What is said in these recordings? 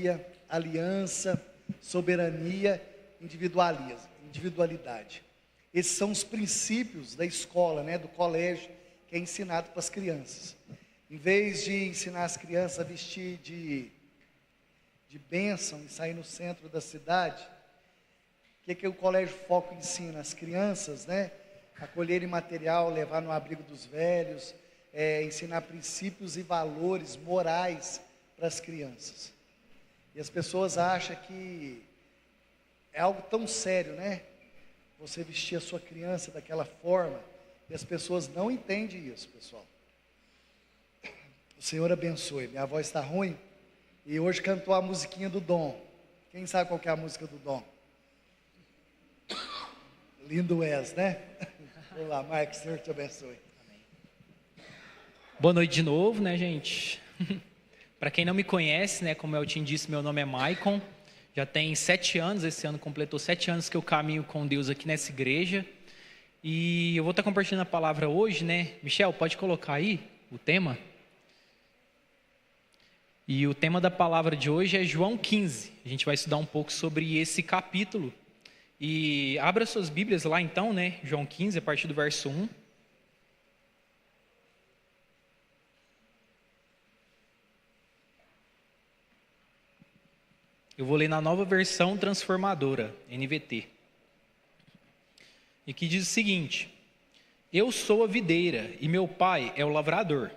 autonomia, aliança, soberania, individualidade. Esses são os princípios da escola, do colégio, que é ensinado para as crianças. Em vez de ensinar as crianças a vestir de bênção e sair no centro da cidade, o que o Colégio Foco ensina? As crianças, a colherem material, levar no abrigo dos velhos, ensinar princípios e valores morais para as crianças. E as pessoas acham que é algo tão sério, você vestir a sua criança daquela forma, e as pessoas não entendem isso, pessoal. O Senhor abençoe. Minha voz está ruim, e hoje cantou a musiquinha do Dom. Quem sabe qual que é a música do Dom? Lindo és, Vamos lá, Marcos, o Senhor te abençoe. Boa noite de novo, gente? Para quem não me conhece, como eu te disse, meu nome é Maicon. Já tem 7 anos, esse ano completou 7 anos que eu caminho com Deus aqui nessa igreja. E eu vou estar compartilhando a palavra hoje, Michel, pode colocar aí o tema? E o tema da palavra de hoje é João 15. A gente vai estudar um pouco sobre esse capítulo. E abra suas Bíblias lá então, João 15, a partir do verso 1. Eu vou ler na nova versão transformadora, NVT. E que diz o seguinte: Eu sou a videira e meu pai é o lavrador.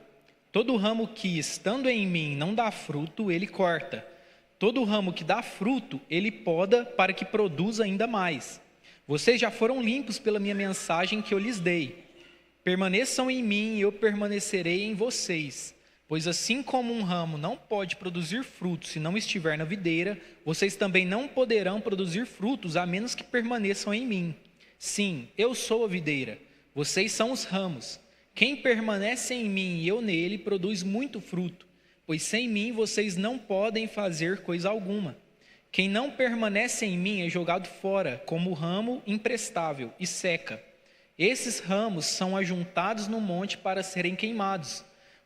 Todo ramo que, estando em mim, não dá fruto, ele corta. Todo ramo que dá fruto, ele poda para que produza ainda mais. Vocês já foram limpos pela minha mensagem que eu lhes dei. Permaneçam em mim e eu permanecerei em vocês. Pois assim como um ramo não pode produzir frutos se não estiver na videira, vocês também não poderão produzir frutos a menos que permaneçam em mim. Sim, eu sou a videira, vocês são os ramos. Quem permanece em mim e eu nele produz muito fruto, pois sem mim vocês não podem fazer coisa alguma. Quem não permanece em mim é jogado fora, como ramo imprestável, e seca. Esses ramos são ajuntados no monte para serem queimados.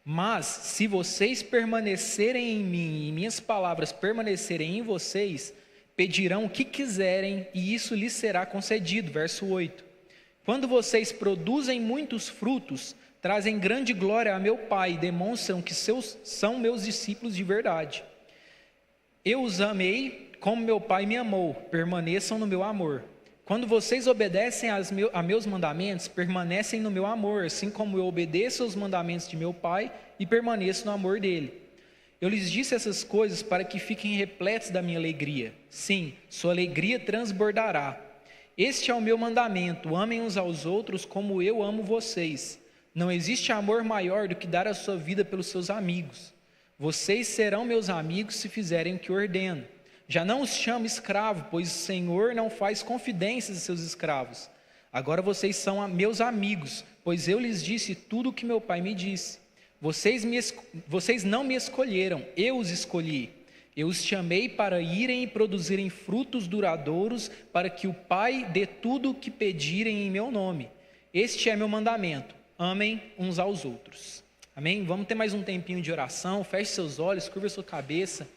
Mas, se vocês permanecerem em mim e minhas palavras permanecerem em vocês, pedirão o que quiserem e isso lhes será concedido. Verso 8. Quando vocês produzem muitos frutos, trazem grande glória a meu Pai e demonstram que são meus discípulos de verdade. Eu os amei como meu Pai me amou, permaneçam no meu amor. Quando vocês obedecem a meus mandamentos, permanecem no meu amor, assim como eu obedeço aos mandamentos de meu Pai e permaneço no amor dele. Eu lhes disse essas coisas para que fiquem repletos da minha alegria. Sim, sua alegria transbordará. Este é o meu mandamento, amem uns aos outros como eu amo vocês. Não existe amor maior do que dar a sua vida pelos seus amigos. Vocês serão meus amigos se fizerem o que ordeno. Já não os chamo escravo, pois o Senhor não faz confidências a seus escravos. Agora vocês são meus amigos, pois eu lhes disse tudo o que meu Pai me disse. Vocês não me escolheram, eu os escolhi. Eu os chamei para irem e produzirem frutos duradouros, para que o Pai dê tudo o que pedirem em meu nome. Este é meu mandamento, amem uns aos outros. Amém? Vamos ter mais um tempinho de oração, feche seus olhos, curva sua cabeça.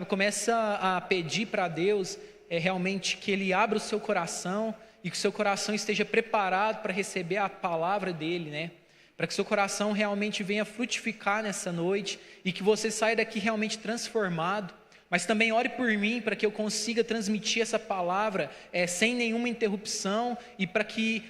Começa a pedir para Deus realmente que Ele abra o seu coração e que o seu coração esteja preparado para receber a palavra dEle, Para que o seu coração realmente venha frutificar nessa noite e que você saia daqui realmente transformado. Mas também ore por mim para que eu consiga transmitir essa palavra sem nenhuma interrupção e para que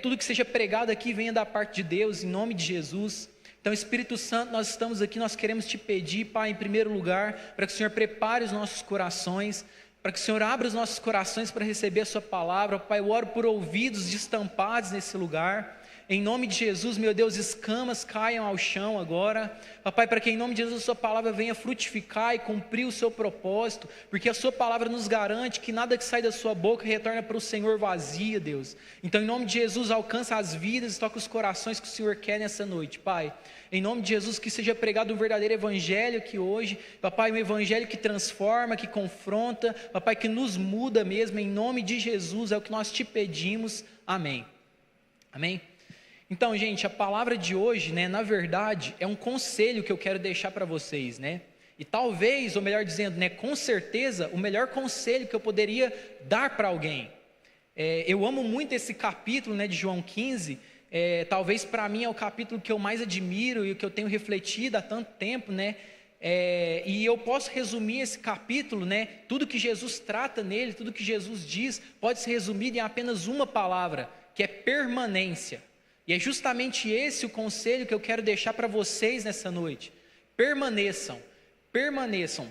tudo que seja pregado aqui venha da parte de Deus, em nome de Jesus. Então, Espírito Santo, nós estamos aqui, nós queremos te pedir, Pai, em primeiro lugar, para que o Senhor prepare os nossos corações, para que o Senhor abra os nossos corações para receber a sua palavra. Pai, eu oro por ouvidos destampados nesse lugar. Em nome de Jesus, meu Deus, escamas caiam ao chão agora. Papai, para que em nome de Jesus a sua palavra venha frutificar e cumprir o seu propósito, porque a sua palavra nos garante que nada que sai da sua boca retorna para o Senhor vazia, Deus. Então, em nome de Jesus, alcança as vidas e toca os corações que o Senhor quer nessa noite, Pai. Em nome de Jesus, que seja pregado o verdadeiro evangelho aqui hoje, Papai, um evangelho que transforma, que confronta, Papai, que nos muda mesmo. Em nome de Jesus, é o que nós te pedimos. Amém. Amém. Então, gente, a palavra de hoje, na verdade, é um conselho que eu quero deixar para vocês, E talvez, ou melhor dizendo, né, com certeza, o melhor conselho que eu poderia dar para alguém. Eu amo muito esse capítulo, né, de João 15. Talvez para mim é o capítulo que eu mais admiro e o que eu tenho refletido há tanto tempo, né? E eu posso resumir esse capítulo, né? Tudo que Jesus trata nele, tudo que Jesus diz, pode ser resumido em apenas uma palavra, que é permanência. E é justamente esse o conselho que eu quero deixar para vocês nessa noite. Permaneçam, permaneçam.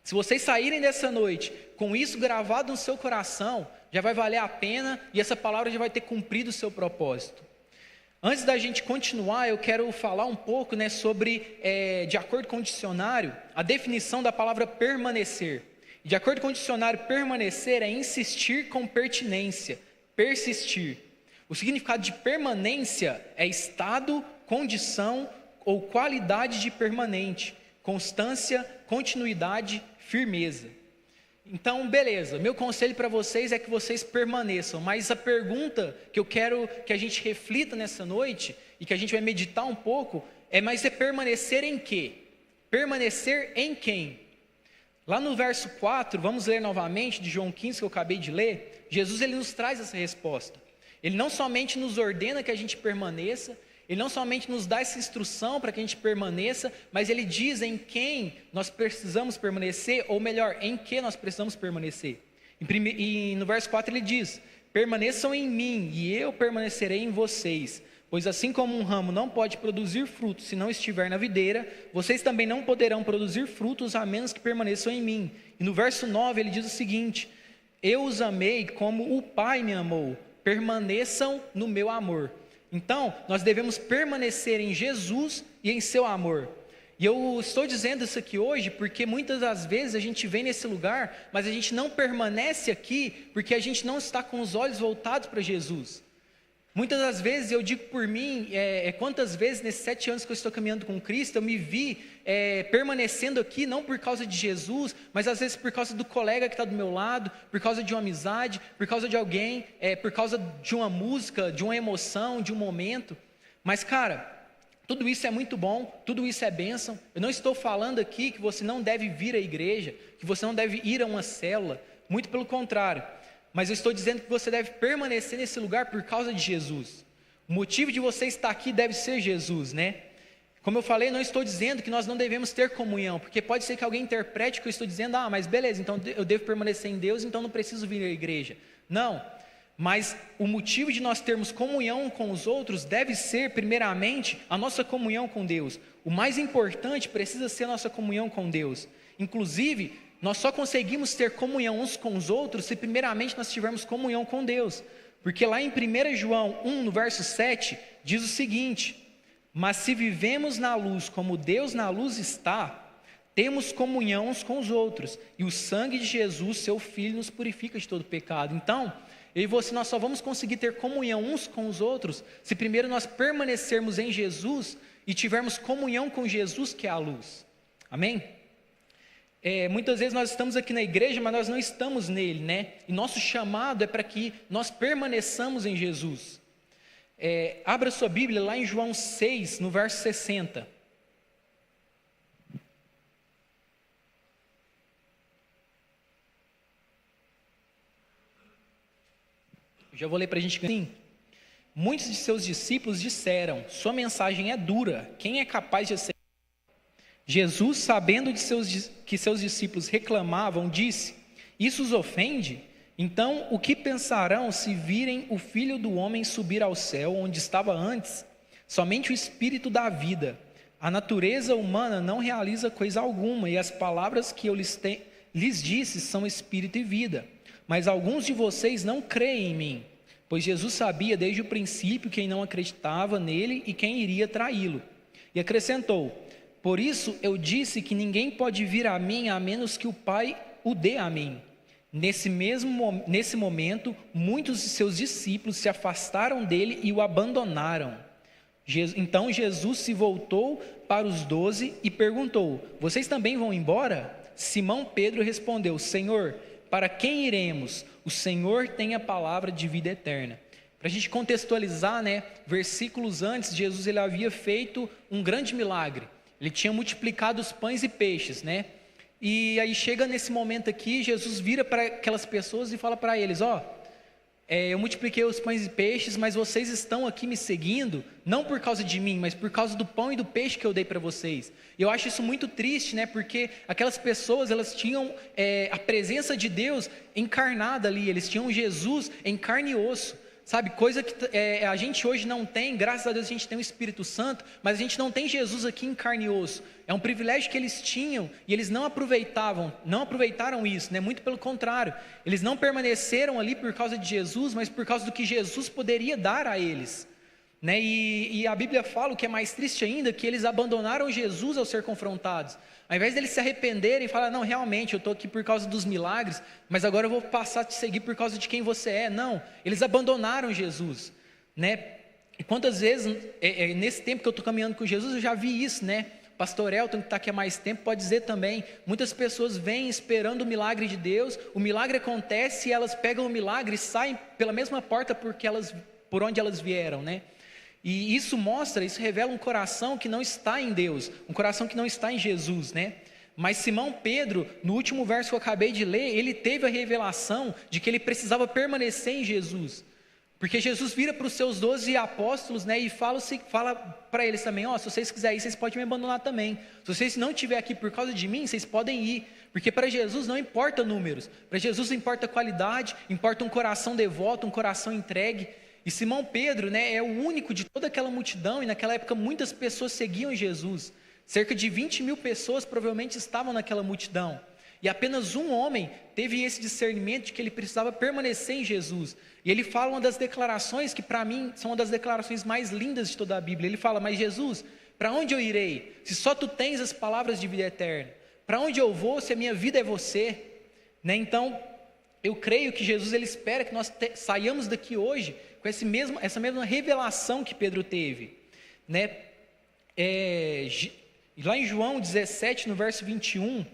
Se vocês saírem dessa noite com isso gravado no seu coração, já vai valer a pena e essa palavra já vai ter cumprido o seu propósito. Antes da gente continuar, eu quero falar um pouco, né, sobre, de acordo com o dicionário, a definição da palavra permanecer. De acordo com o dicionário, permanecer é insistir com pertinência, persistir. O significado de permanência é estado, condição ou qualidade de permanente, constância, continuidade, firmeza. Então, beleza, meu conselho para vocês é que vocês permaneçam, mas a pergunta que eu quero que a gente reflita nessa noite, e que a gente vai meditar um pouco, mas é permanecer em quê? Permanecer em quem? Lá no verso 4, vamos ler novamente, de João 15, que eu acabei de ler, Jesus ele nos traz essa resposta. Ele não somente nos ordena que a gente permaneça, ele não somente nos dá essa instrução para que a gente permaneça, mas ele diz em quem nós precisamos permanecer, ou melhor, em que nós precisamos permanecer. E no verso 4 ele diz: permaneçam em mim e eu permanecerei em vocês, pois assim como um ramo não pode produzir frutos se não estiver na videira, vocês também não poderão produzir frutos a menos que permaneçam em mim. E no verso 9 ele diz o seguinte: eu os amei como o Pai me amou, permaneçam no meu amor. Então, nós devemos permanecer em Jesus e em seu amor. E eu estou dizendo isso aqui hoje porque muitas das vezes a gente vem nesse lugar, mas a gente não permanece aqui porque a gente não está com os olhos voltados para Jesus. Muitas das vezes, eu digo por mim, quantas vezes nesses 7 anos que eu estou caminhando com Cristo, eu me vi permanecendo aqui, não por causa de Jesus, mas às vezes por causa do colega que está do meu lado, por causa de uma amizade, por causa de alguém, por causa de uma música, de uma emoção, de um momento. Mas cara, tudo isso é muito bom, tudo isso é bênção. Eu não estou falando aqui que você não deve vir à igreja, que você não deve ir a uma célula, muito pelo contrário. Mas eu estou dizendo que você deve permanecer nesse lugar por causa de Jesus. O motivo de você estar aqui deve ser Jesus, né? Como eu falei, não estou dizendo que nós não devemos ter comunhão, porque pode ser que alguém interprete que eu estou dizendo: mas beleza, então eu devo permanecer em Deus, então não preciso vir à igreja. Não, mas o motivo de nós termos comunhão com os outros deve ser, primeiramente, a nossa comunhão com Deus. O mais importante precisa ser a nossa comunhão com Deus. Inclusive, nós só conseguimos ter comunhão uns com os outros se primeiramente nós tivermos comunhão com Deus. Porque lá em 1 João 1, no verso 7, diz o seguinte: mas se vivemos na luz como Deus na luz está, temos comunhão uns com os outros, e o sangue de Jesus, seu Filho, nos purifica de todo pecado. Então, eu e você, nós só vamos conseguir ter comunhão uns com os outros se primeiro nós permanecermos em Jesus e tivermos comunhão com Jesus, que é a luz. Amém? Muitas vezes nós estamos aqui na igreja, mas nós não estamos nele, né? E nosso chamado é para que nós permaneçamos em Jesus. Abra sua Bíblia lá em João 6, no verso 60. Eu já vou ler para a gente. Sim. Muitos de seus discípulos disseram: sua mensagem é dura, quem é capaz de aceitar? Jesus, sabendo que seus discípulos reclamavam, disse: isso os ofende? Então, o que pensarão se virem o Filho do Homem subir ao céu, onde estava antes? Somente o Espírito dá vida. A natureza humana não realiza coisa alguma, e as palavras que eu lhes disse são Espírito e vida. Mas alguns de vocês não creem em mim, pois Jesus sabia desde o princípio quem não acreditava nele e quem iria traí-lo. E acrescentou: por isso eu disse que ninguém pode vir a mim a menos que o Pai o dê a mim. Nesse momento, muitos de seus discípulos se afastaram dele e o abandonaram. Então Jesus se voltou para os 12 e perguntou: vocês também vão embora? Simão Pedro respondeu: Senhor, para quem iremos? O Senhor tem a palavra de vida eterna. Para a gente contextualizar, né, versículos antes, Jesus ele havia feito um grande milagre. Ele tinha multiplicado os pães e peixes, né? E aí chega nesse momento aqui, Jesus vira para aquelas pessoas e fala para eles: eu multipliquei os pães e peixes, mas vocês estão aqui me seguindo, não por causa de mim, mas por causa do pão e do peixe que eu dei para vocês. E eu acho isso muito triste, né? Porque aquelas pessoas, elas tinham a presença de Deus encarnada ali, eles tinham Jesus em carne e osso. Sabe, coisa que a gente hoje não tem. Graças a Deus a gente tem o Espírito Santo, mas a gente não tem Jesus aqui em carne e osso. É um privilégio que eles tinham e eles não aproveitaram isso, né? Muito pelo contrário, eles não permaneceram ali por causa de Jesus, mas por causa do que Jesus poderia dar a eles, né? E a Bíblia fala, o que é mais triste ainda, que eles abandonaram Jesus ao ser confrontados. Ao invés deles se arrependerem e falar: não, realmente, eu estou aqui por causa dos milagres, mas agora eu vou passar a te seguir por causa de quem você é. Não, eles abandonaram Jesus, né? E quantas vezes, nesse tempo que eu estou caminhando com Jesus, eu já vi isso, né? Pastor Elton, que está aqui há mais tempo, pode dizer também. Muitas pessoas vêm esperando o milagre de Deus, o milagre acontece e elas pegam o milagre e saem pela mesma porta por onde elas vieram, né? E isso revela um coração que não está em Deus, um coração que não está em Jesus, né? Mas Simão Pedro, no último verso que eu acabei de ler, ele teve a revelação de que ele precisava permanecer em Jesus. Porque Jesus vira para os seus 12 apóstolos, né, e fala para eles também: se vocês quiserem ir, vocês podem me abandonar também. Se vocês não estiverem aqui por causa de mim, vocês podem ir. Porque para Jesus não importa números, para Jesus importa qualidade, importa um coração devoto, um coração entregue. E Simão Pedro, né, é o único de toda aquela multidão, e naquela época muitas pessoas seguiam Jesus. Cerca de 20 mil pessoas provavelmente estavam naquela multidão. E apenas um homem teve esse discernimento de que ele precisava permanecer em Jesus. E ele fala uma das declarações que para mim são uma das declarações mais lindas de toda a Bíblia. Ele fala: mas Jesus, para onde eu irei, se só tu tens as palavras de vida eterna? Para onde eu vou, se a minha vida é você? Né? Então, eu creio que Jesus, ele espera que nós saiamos daqui hoje com essa mesma revelação que Pedro teve, né? Lá em João 17, no verso 21,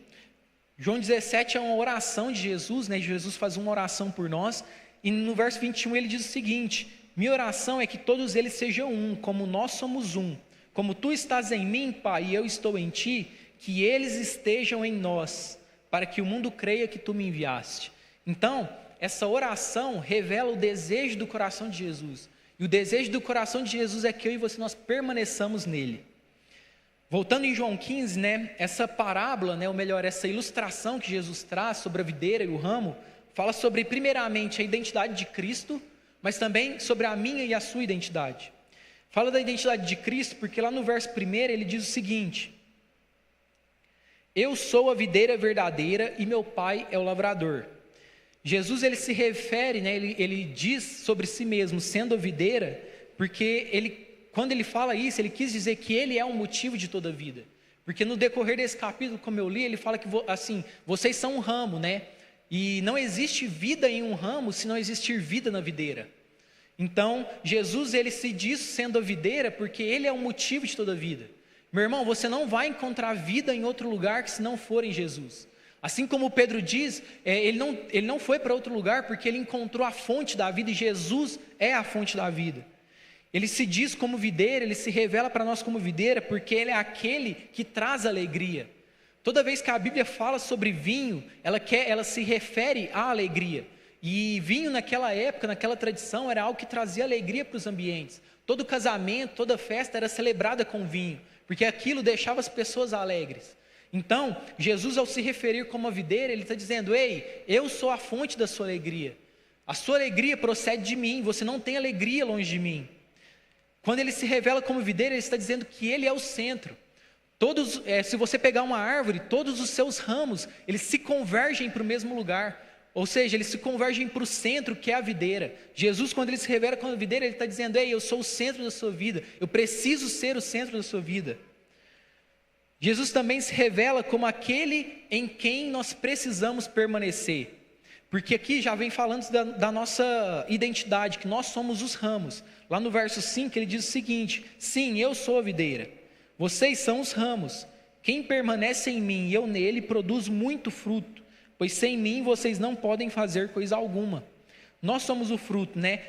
João 17 é uma oração de Jesus, né? Jesus faz uma oração por nós, e no verso 21 ele diz o seguinte: minha oração é que todos eles sejam um, como nós somos um, como tu estás em mim, Pai, e eu estou em ti, que eles estejam em nós, para que o mundo creia que tu me enviaste. Então, essa oração revela o desejo do coração de Jesus. E o desejo do coração de Jesus é que eu e você, nós permaneçamos nele. Voltando em João 15, né, essa parábola, né, ou melhor, essa ilustração que Jesus traz sobre a videira e o ramo, fala sobre, primeiramente, a identidade de Cristo, mas também sobre a minha e a sua identidade. Fala da identidade de Cristo porque lá no verso 1 ele diz o seguinte: eu sou a videira verdadeira e meu pai é o lavrador. Jesus, ele se refere, né, ele diz sobre si mesmo, sendo a videira, porque quando ele fala isso, ele quis dizer que ele é o motivo de toda a vida. Porque no decorrer desse capítulo, como eu li, ele fala que, assim, vocês são um ramo, né? E não existe vida em um ramo se não existir vida na videira. Então, Jesus, ele se diz sendo a videira porque ele é o motivo de toda a vida. Meu irmão, você não vai encontrar vida em outro lugar que se não for em Jesus. Assim como Pedro diz, ele não foi para outro lugar porque ele encontrou a fonte da vida, e Jesus é a fonte da vida. Ele se diz como videira, ele se revela para nós como videira porque ele é aquele que traz alegria. Toda vez que a Bíblia fala sobre vinho, ela se refere à alegria. E vinho naquela época, naquela tradição, era algo que trazia alegria para os ambientes. Todo casamento, toda festa era celebrada com vinho, porque aquilo deixava as pessoas alegres. Então, Jesus, ao se referir como a videira, ele está dizendo: ei, eu sou a fonte da sua alegria. A sua alegria procede de mim, você não tem alegria longe de mim. Quando ele se revela como videira, ele está dizendo que ele é o centro. Se você pegar uma árvore, todos os seus ramos, eles se convergem para o mesmo lugar. Ou seja, eles se convergem para o centro, que é a videira. Jesus, quando ele se revela como videira, ele está dizendo: ei, eu sou o centro da sua vida, eu preciso ser o centro da sua vida. Jesus também se revela como aquele em quem nós precisamos permanecer. Porque aqui já vem falando da nossa identidade, que nós somos os ramos. Lá no verso 5 ele diz o seguinte: sim, eu sou a videira, vocês são os ramos. Quem permanece em mim e eu nele produz muito fruto, pois sem mim vocês não podem fazer coisa alguma. Nós somos o fruto, né?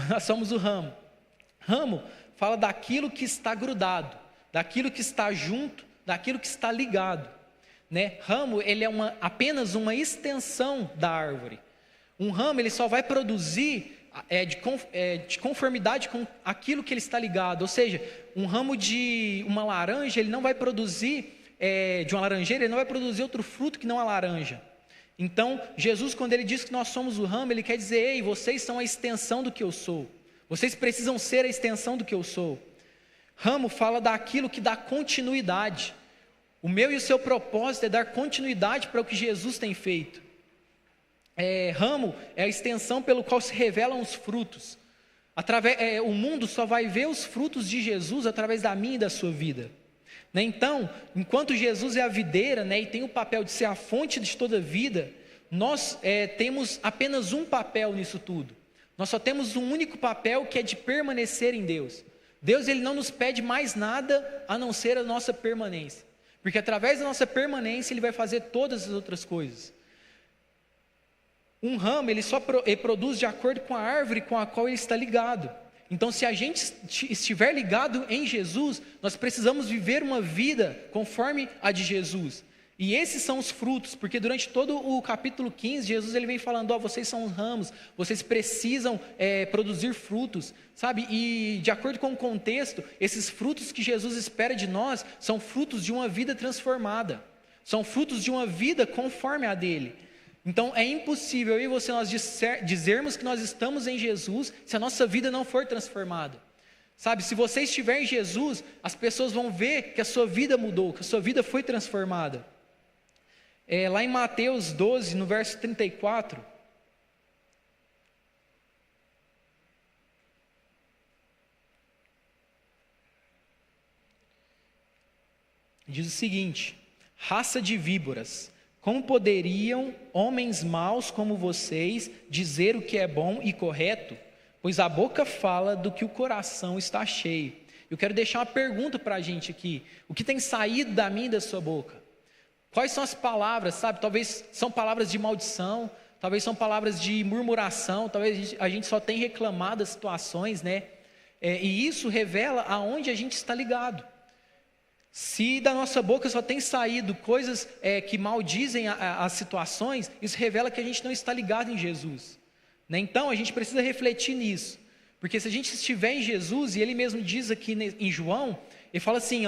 Nós somos o ramo. Ramo fala daquilo que está grudado, daquilo que está junto, daquilo que está ligado, né? Ramo, ele é apenas uma extensão da árvore. Um ramo, ele só vai produzir de conformidade com aquilo que ele está ligado. Ou seja, um ramo de uma laranja, ele não vai produzir, de uma laranjeira, ele não vai produzir outro fruto que não a laranja. Então, Jesus, quando ele diz que nós somos o ramo, ele quer dizer: ei, vocês são a extensão do que eu sou. Vocês precisam ser a extensão do que eu sou. Ramo fala daquilo que dá continuidade. O meu e o seu propósito é dar continuidade para o que Jesus tem feito. Ramo é a extensão pelo qual se revelam os frutos. O mundo só vai ver os frutos de Jesus através da minha e da sua vida, né? Então, enquanto Jesus é a videira, né, e tem o papel de ser a fonte de toda vida, nós temos apenas um papel nisso tudo. Nós só temos um único papel, que é de permanecer em Deus. Deus, ele não nos pede mais nada a não ser a nossa permanência, porque através da nossa permanência ele vai fazer todas as outras coisas. Um ramo, ele só produz de acordo com a árvore com a qual ele está ligado. Então, se a gente estiver ligado em Jesus, nós precisamos viver uma vida conforme a de Jesus. E esses são os frutos, porque durante todo o capítulo 15, Jesus ele vem falando: vocês são os ramos, vocês precisam produzir frutos, sabe? E de acordo com o contexto, esses frutos que Jesus espera de nós, são frutos de uma vida transformada, são frutos de uma vida conforme a dele. Então é impossível eu e você nós dizermos que nós estamos em Jesus, se a nossa vida não for transformada. Sabe, se você estiver em Jesus, as pessoas vão ver que a sua vida mudou, que a sua vida foi transformada. Lá em Mateus 12, no verso 34, diz o seguinte: raça de víboras, como poderiam homens maus como vocês dizer o que é bom e correto? Pois a boca fala do que o coração está cheio. Eu quero deixar uma pergunta para a gente aqui: o que tem saído da minha e da sua boca? Quais são as palavras, sabe? Talvez são palavras de maldição, talvez são palavras de murmuração, talvez a gente só tem reclamado das situações, né? E isso revela aonde a gente está ligado. Se da nossa boca só tem saído coisas que maldizem as situações, isso revela que a gente não está ligado em Jesus, né? Então a gente precisa refletir nisso, porque se a gente estiver em Jesus, e ele mesmo diz aqui em João, ele fala assim,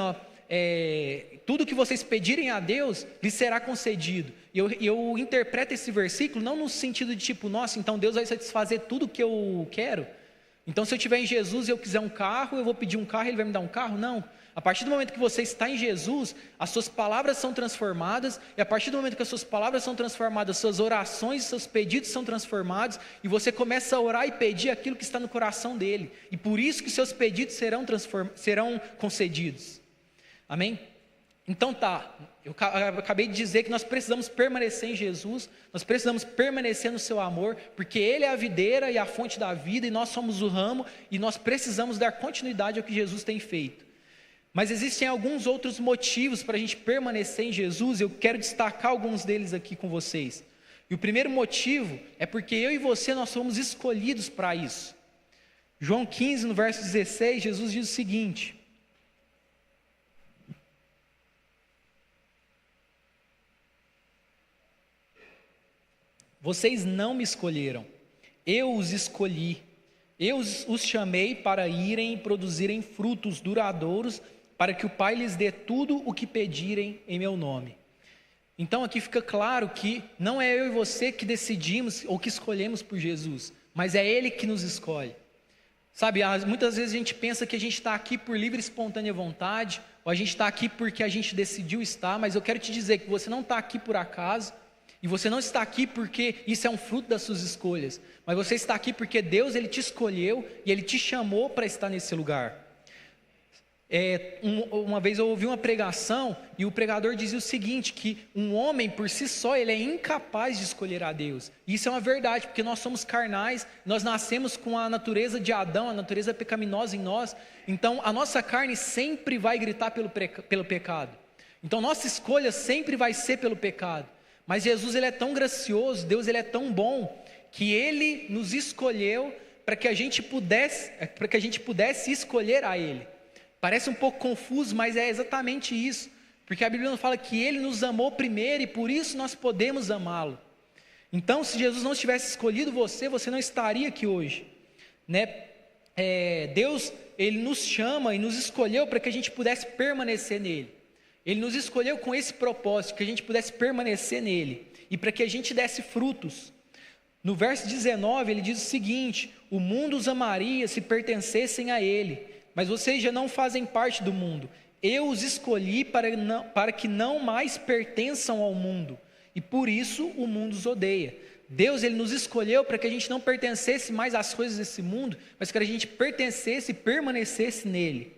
tudo que vocês pedirem a Deus, lhes será concedido. E eu interpreto esse versículo não no sentido de tipo, nossa, então Deus vai satisfazer tudo que eu quero. Então se eu estiver em Jesus e eu quiser um carro, eu vou pedir um carro e ele vai me dar um carro? Não. A partir do momento que você está em Jesus, as suas palavras são transformadas, e a partir do momento que as suas palavras são transformadas, suas orações e seus pedidos são transformados, e você começa a orar e pedir aquilo que está no coração dele, e por isso que seus pedidos serão concedidos. Amém? Então eu acabei de dizer que nós precisamos permanecer em Jesus, nós precisamos permanecer no seu amor, porque ele é a videira e a fonte da vida, e nós somos o ramo, e nós precisamos dar continuidade ao que Jesus tem feito. Mas existem alguns outros motivos para a gente permanecer em Jesus, e eu quero destacar alguns deles aqui com vocês. E o primeiro motivo é porque eu e você, nós somos escolhidos para isso. João 15, no verso 16, Jesus diz o seguinte: vocês não me escolheram, eu os escolhi, eu os chamei para irem e produzirem frutos duradouros, para que o Pai lhes dê tudo o que pedirem em meu nome. Então aqui fica claro que não é eu e você que decidimos ou que escolhemos por Jesus, mas é Ele que nos escolhe. Sabe, muitas vezes a gente pensa que a gente está aqui por livre e espontânea vontade, ou a gente está aqui porque a gente decidiu estar, mas eu quero te dizer que você não está aqui por acaso, e você não está aqui porque isso é um fruto das suas escolhas, mas você está aqui porque Deus ele te escolheu e Ele te chamou para estar nesse lugar. Uma vez eu ouvi uma pregação e o pregador dizia o seguinte, que um homem por si só ele é incapaz de escolher a Deus. E isso é uma verdade, porque nós somos carnais, nós nascemos com a natureza de Adão, a natureza pecaminosa em nós. Então a nossa carne sempre vai gritar pelo pecado. Então nossa escolha sempre vai ser pelo pecado. Mas Jesus ele é tão gracioso, Deus ele é tão bom, que Ele nos escolheu para que a gente pudesse escolher a Ele. Parece um pouco confuso, mas é exatamente isso. Porque a Bíblia nos fala que Ele nos amou primeiro e por isso nós podemos amá-lo. Então, se Jesus não tivesse escolhido você, você não estaria aqui hoje, né? Deus, Ele nos chama e nos escolheu para que a gente pudesse permanecer nele. Ele nos escolheu com esse propósito, que a gente pudesse permanecer nele e para que a gente desse frutos. No verso 19, ele diz o seguinte: o mundo os amaria se pertencessem a ele, mas vocês já não fazem parte do mundo. Eu os escolhi para que não mais pertençam ao mundo, e por isso o mundo os odeia. Deus, Ele nos escolheu para que a gente não pertencesse mais às coisas desse mundo, mas que a gente pertencesse e permanecesse nele.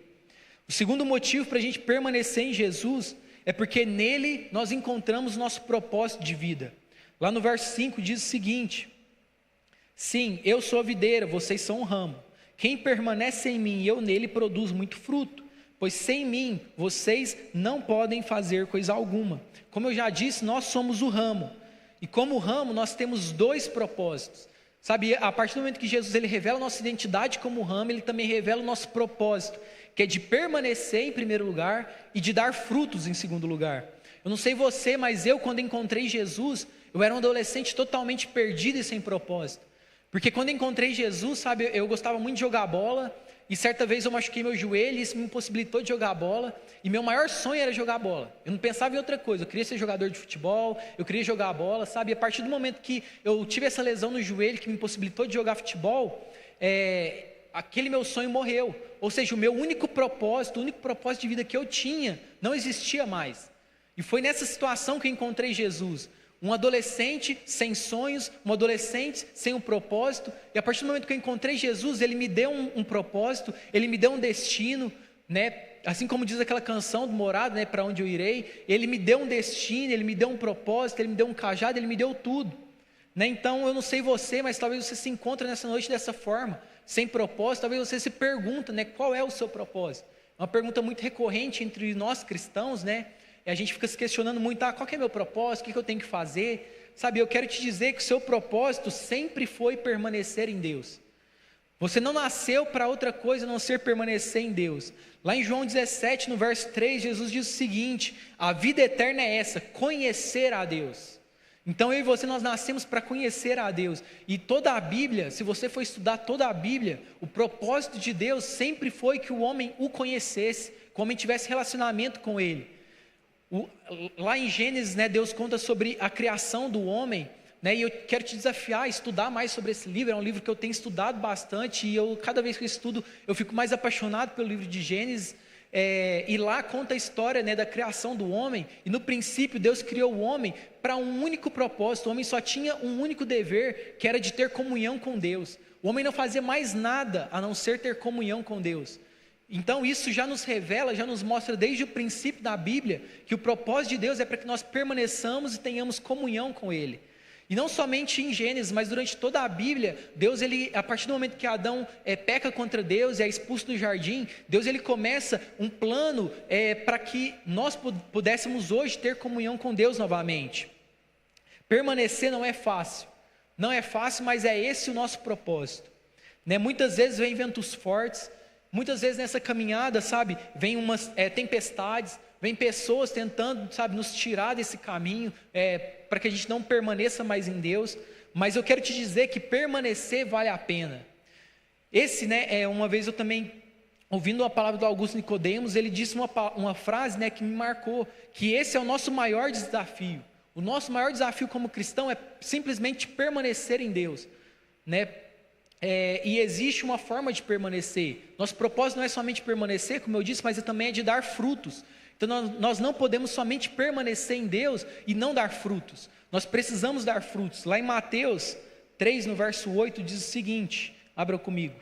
O segundo motivo para a gente permanecer em Jesus é porque nele nós encontramos nosso propósito de vida. Lá no verso 5 diz o seguinte: sim, eu sou a videira, vocês são o ramo. Quem permanece em mim e eu nele produz muito fruto, pois sem mim vocês não podem fazer coisa alguma. Como eu já disse, nós somos o ramo. E como ramo, nós temos dois propósitos. Sabe, a partir do momento que Jesus ele revela a nossa identidade como ramo, Ele também revela o nosso propósito, que é de permanecer em primeiro lugar e de dar frutos em segundo lugar. Eu não sei você, mas eu, quando encontrei Jesus, eu era um adolescente totalmente perdido e sem propósito. Porque quando encontrei Jesus, sabe, eu gostava muito de jogar bola, e certa vez eu machuquei meu joelho, e isso me impossibilitou de jogar bola, e meu maior sonho era jogar bola. Eu não pensava em outra coisa, eu queria ser jogador de futebol, eu queria jogar bola, sabe? E a partir do momento que eu tive essa lesão no joelho, que me impossibilitou de jogar futebol, aquele meu sonho morreu. Ou seja, o meu único propósito, o único propósito de vida que eu tinha, não existia mais. E foi nessa situação que eu encontrei Jesus. Um adolescente sem sonhos, um adolescente sem um propósito, e a partir do momento que eu encontrei Jesus, Ele me deu um propósito, Ele me deu um destino, né? Assim como diz aquela canção do Morado, né? Para onde eu irei, Ele me deu um destino, Ele me deu um propósito, Ele me deu um cajado, Ele me deu tudo, né? Então eu não sei você, mas talvez você se encontre nessa noite dessa forma, sem propósito. Talvez você se pergunta, né? Qual é o seu propósito? É uma pergunta muito recorrente entre nós cristãos, né? E a gente fica se questionando muito, qual que é meu propósito, o que eu tenho que fazer? Sabe, eu quero te dizer que o seu propósito sempre foi permanecer em Deus. Você não nasceu para outra coisa a não ser permanecer em Deus. Lá em João 17, no verso 3, Jesus diz o seguinte: a vida eterna é essa, conhecer a Deus. Então eu e você, nós nascemos para conhecer a Deus. E toda a Bíblia, se você for estudar toda a Bíblia, o propósito de Deus sempre foi que o homem o conhecesse, que o homem tivesse relacionamento com Ele. Lá em Gênesis, né, Deus conta sobre a criação do homem, né, e eu quero te desafiar a estudar mais sobre esse livro. É um livro que eu tenho estudado bastante, e cada vez que eu estudo, eu fico mais apaixonado pelo livro de Gênesis. E lá conta a história, né, da criação do homem, e no princípio Deus criou o homem para um único propósito. O homem só tinha um único dever, que era de ter comunhão com Deus. O homem não fazia mais nada a não ser ter comunhão com Deus. Então isso já nos revela, já nos mostra desde o princípio da Bíblia, que o propósito de Deus é para que nós permaneçamos e tenhamos comunhão com Ele. E não somente em Gênesis, mas durante toda a Bíblia, Deus, a partir do momento que Adão peca contra Deus e é expulso do jardim, Deus ele começa um plano para que nós pudéssemos hoje ter comunhão com Deus novamente. Permanecer não é fácil, mas é esse o nosso propósito, né? Muitas vezes vem ventos fortes, muitas vezes nessa caminhada, sabe, vem umas tempestades, vem pessoas tentando, sabe, nos tirar desse caminho, para que a gente não permaneça mais em Deus. Mas eu quero te dizer que permanecer vale a pena. Uma vez eu também, ouvindo a palavra do Augusto Nicodemos, ele disse uma frase, né, que me marcou, que esse é o nosso maior desafio. O nosso maior desafio como cristão é simplesmente permanecer em Deus, né? E existe uma forma de permanecer. Nosso propósito não é somente permanecer, como eu disse, mas também é de dar frutos. Então nós não podemos somente permanecer em Deus e não dar frutos. Nós precisamos dar frutos. Lá em Mateus 3, no verso 8, diz o seguinte, abra comigo.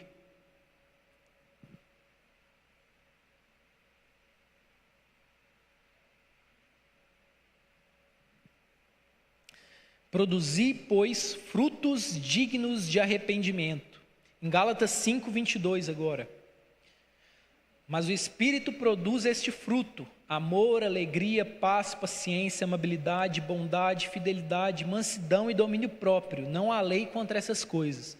Produzi, pois, frutos dignos de arrependimento. Em Gálatas 5, 22 agora. Mas o Espírito produz este fruto: amor, alegria, paz, paciência, amabilidade, bondade, fidelidade, mansidão e domínio próprio. Não há lei contra essas coisas.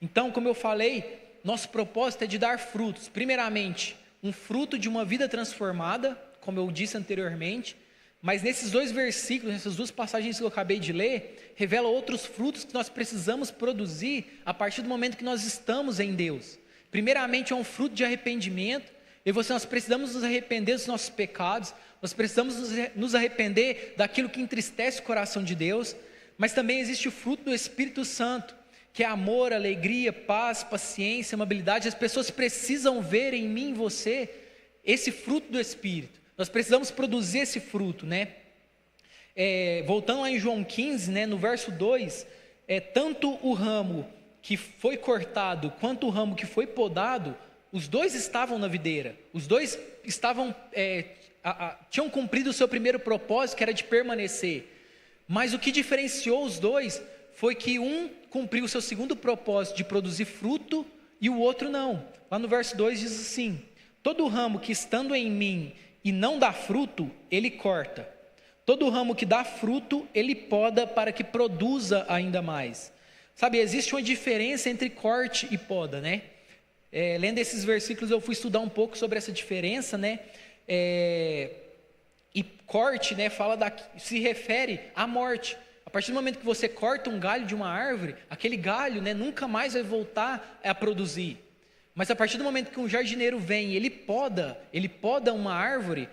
Então, como eu falei, nosso propósito é de dar frutos. Primeiramente, um fruto de uma vida transformada, como eu disse anteriormente, mas nesses 2 versículos, nessas 2 passagens que eu acabei de ler, revela outros frutos que nós precisamos produzir a partir do momento que nós estamos em Deus. Primeiramente é um fruto de arrependimento. Nós precisamos nos arrepender dos nossos pecados, nós precisamos nos arrepender daquilo que entristece o coração de Deus, mas também existe o fruto do Espírito Santo, que é amor, alegria, paz, paciência, amabilidade. As pessoas precisam ver em mim e você esse fruto do Espírito, nós precisamos produzir esse fruto, né? Voltando lá em João 15, né, no verso 2, tanto o ramo que foi cortado quanto o ramo que foi podado, os 2 estavam na videira, os 2 estavam, tinham cumprido o seu primeiro propósito, que era de permanecer, mas o que diferenciou os 2 foi que um cumpriu o seu segundo propósito de produzir fruto e o outro não. Lá no verso 2 diz assim: todo ramo que estando em mim e não dá fruto, ele corta, todo ramo que dá fruto, ele poda para que produza ainda mais. Sabe, existe uma diferença entre corte e poda, né? Lendo esses versículos eu fui estudar um pouco sobre essa diferença, né? E corte, né, se refere à morte. A partir do momento que você corta um galho de uma árvore, aquele galho, né, nunca mais vai voltar a produzir. Mas a partir do momento que um jardineiro vem e ele poda uma árvore,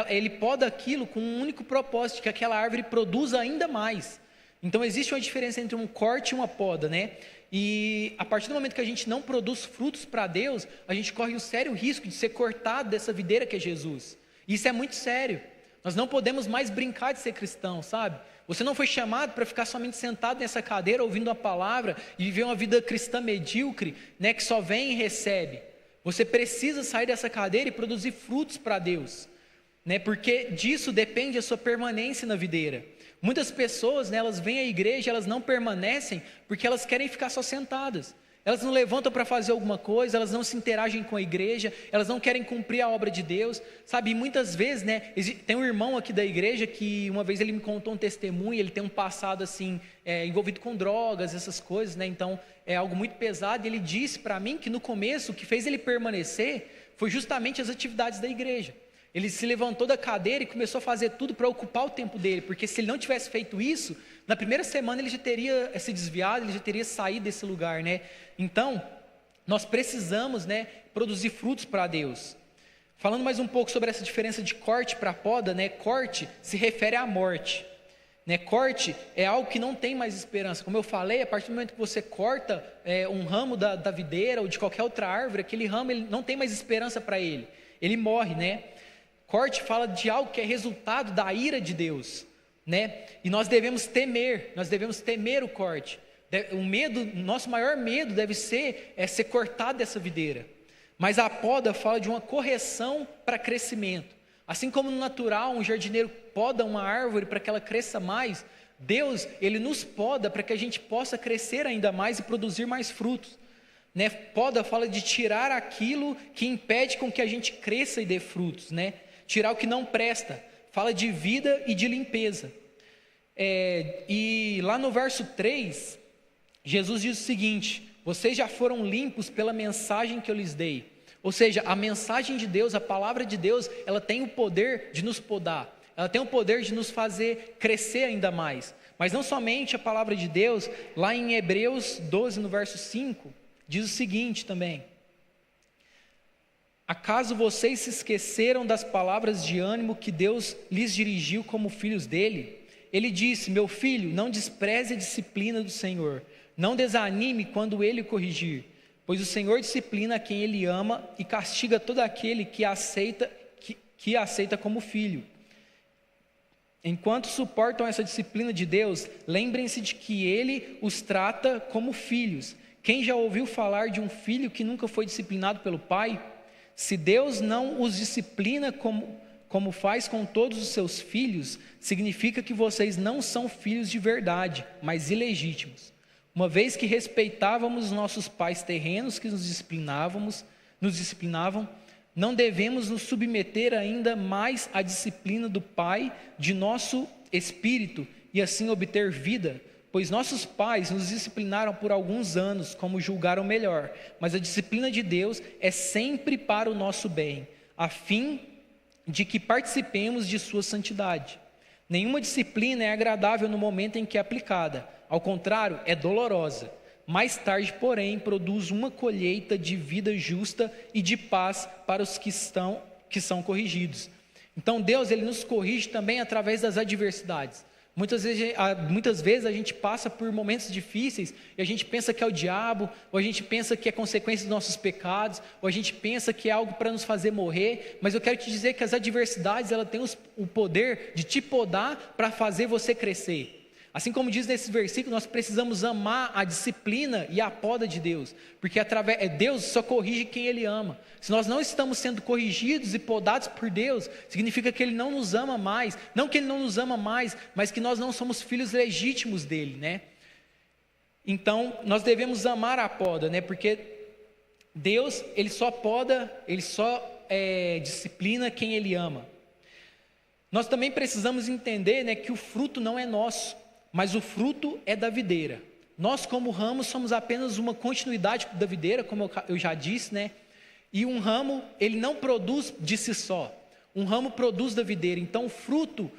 ele poda aquilo com um único propósito, de que aquela árvore produza ainda mais. Então existe uma diferença entre um corte e uma poda, né? E a partir do momento que a gente não produz frutos para Deus, a gente corre o sério risco de ser cortado dessa videira que é Jesus. E isso é muito sério. Nós não podemos mais brincar de ser cristão, sabe? Você não foi chamado para ficar somente sentado nessa cadeira ouvindo a palavra e viver uma vida cristã medíocre, né, que só vem e recebe. Você precisa sair dessa cadeira e produzir frutos para Deus, né, porque disso depende a sua permanência na videira. Muitas pessoas, né, elas vêm à igreja, elas não permanecem porque elas querem ficar só sentadas. Elas não levantam para fazer alguma coisa, elas não se interagem com a igreja, elas não querem cumprir a obra de Deus, sabe? E muitas vezes, né, tem um irmão aqui da igreja que uma vez ele me contou um testemunho, ele tem um passado assim, envolvido com drogas, essas coisas, né? Então é algo muito pesado, e ele disse para mim que no começo o que fez ele permanecer foi justamente as atividades da igreja. Ele se levantou da cadeira e começou a fazer tudo para ocupar o tempo dele, porque se ele não tivesse feito isso, na primeira semana ele já teria se desviado, ele já teria saído desse lugar, né? Então, nós precisamos, né, produzir frutos para Deus. Falando mais um pouco sobre essa diferença de corte para poda, né? Corte se refere à morte, né? Corte é algo que não tem mais esperança. Como eu falei, a partir do momento que você corta um ramo da videira ou de qualquer outra árvore, aquele ramo ele não tem mais esperança para ele morre, né? Corte fala de algo que é resultado da ira de Deus, né? E nós devemos temer o corte. Nosso maior medo deve ser ser cortado dessa videira. Mas a poda fala de uma correção para crescimento. Assim como no natural, um jardineiro poda uma árvore para que ela cresça mais, Deus, ele nos poda para que a gente possa crescer ainda mais e produzir mais frutos, né? Poda fala de tirar aquilo que impede com que a gente cresça e dê frutos, né? Tirar o que não presta, fala de vida e de limpeza. E lá no verso 3, Jesus diz o seguinte: vocês já foram limpos pela mensagem que eu lhes dei. Ou seja, a mensagem de Deus, a palavra de Deus, ela tem o poder de nos podar, ela tem o poder de nos fazer crescer ainda mais. Mas não somente a palavra de Deus, lá em Hebreus 12, no verso 5, diz o seguinte também: acaso vocês se esqueceram das palavras de ânimo que Deus lhes dirigiu como filhos dele? Ele disse: meu filho, não despreze a disciplina do Senhor, não desanime quando ele o corrigir, pois o Senhor disciplina a quem ele ama e castiga todo aquele que aceita como filho. Enquanto suportam essa disciplina de Deus, lembrem-se de que ele os trata como filhos. Quem já ouviu falar de um filho que nunca foi disciplinado pelo pai? Se Deus não os disciplina como faz com todos os seus filhos, significa que vocês não são filhos de verdade, mas ilegítimos. Uma vez que respeitávamos os nossos pais terrenos que nos disciplinavam, não devemos nos submeter ainda mais à disciplina do Pai de nosso espírito e assim obter vida, pois nossos pais nos disciplinaram por alguns anos como julgaram melhor, mas a disciplina de Deus é sempre para o nosso bem, a fim de que participemos de sua santidade. Nenhuma disciplina é agradável no momento em que é aplicada, ao contrário, é dolorosa. Mais tarde, porém, produz uma colheita de vida justa e de paz para os que são corrigidos. Então Deus, Ele nos corrige também através das adversidades. Muitas vezes a gente passa por momentos difíceis e a gente pensa que é o diabo, ou a gente pensa que é consequência dos nossos pecados, ou a gente pensa que é algo para nos fazer morrer, mas eu quero te dizer que as adversidades, ela tem o poder de te podar para fazer você crescer. Assim como diz nesse versículo, nós precisamos amar a disciplina e a poda de Deus, porque Deus só corrige quem Ele ama. Se nós não estamos sendo corrigidos e podados por Deus, significa que Ele não nos ama mais, não que Ele não nos ama mais, mas que nós não somos filhos legítimos dEle, né? Então, nós devemos amar a poda, né? Porque Deus, Ele só poda, Ele só disciplina quem Ele ama. Nós também precisamos entender, né, que o fruto não é nosso, mas o fruto é da videira. Nós, como ramos, somos apenas uma continuidade da videira, como eu já disse, né? E um ramo, ele não produz de si só. Um ramo produz da videira. Então, o fruto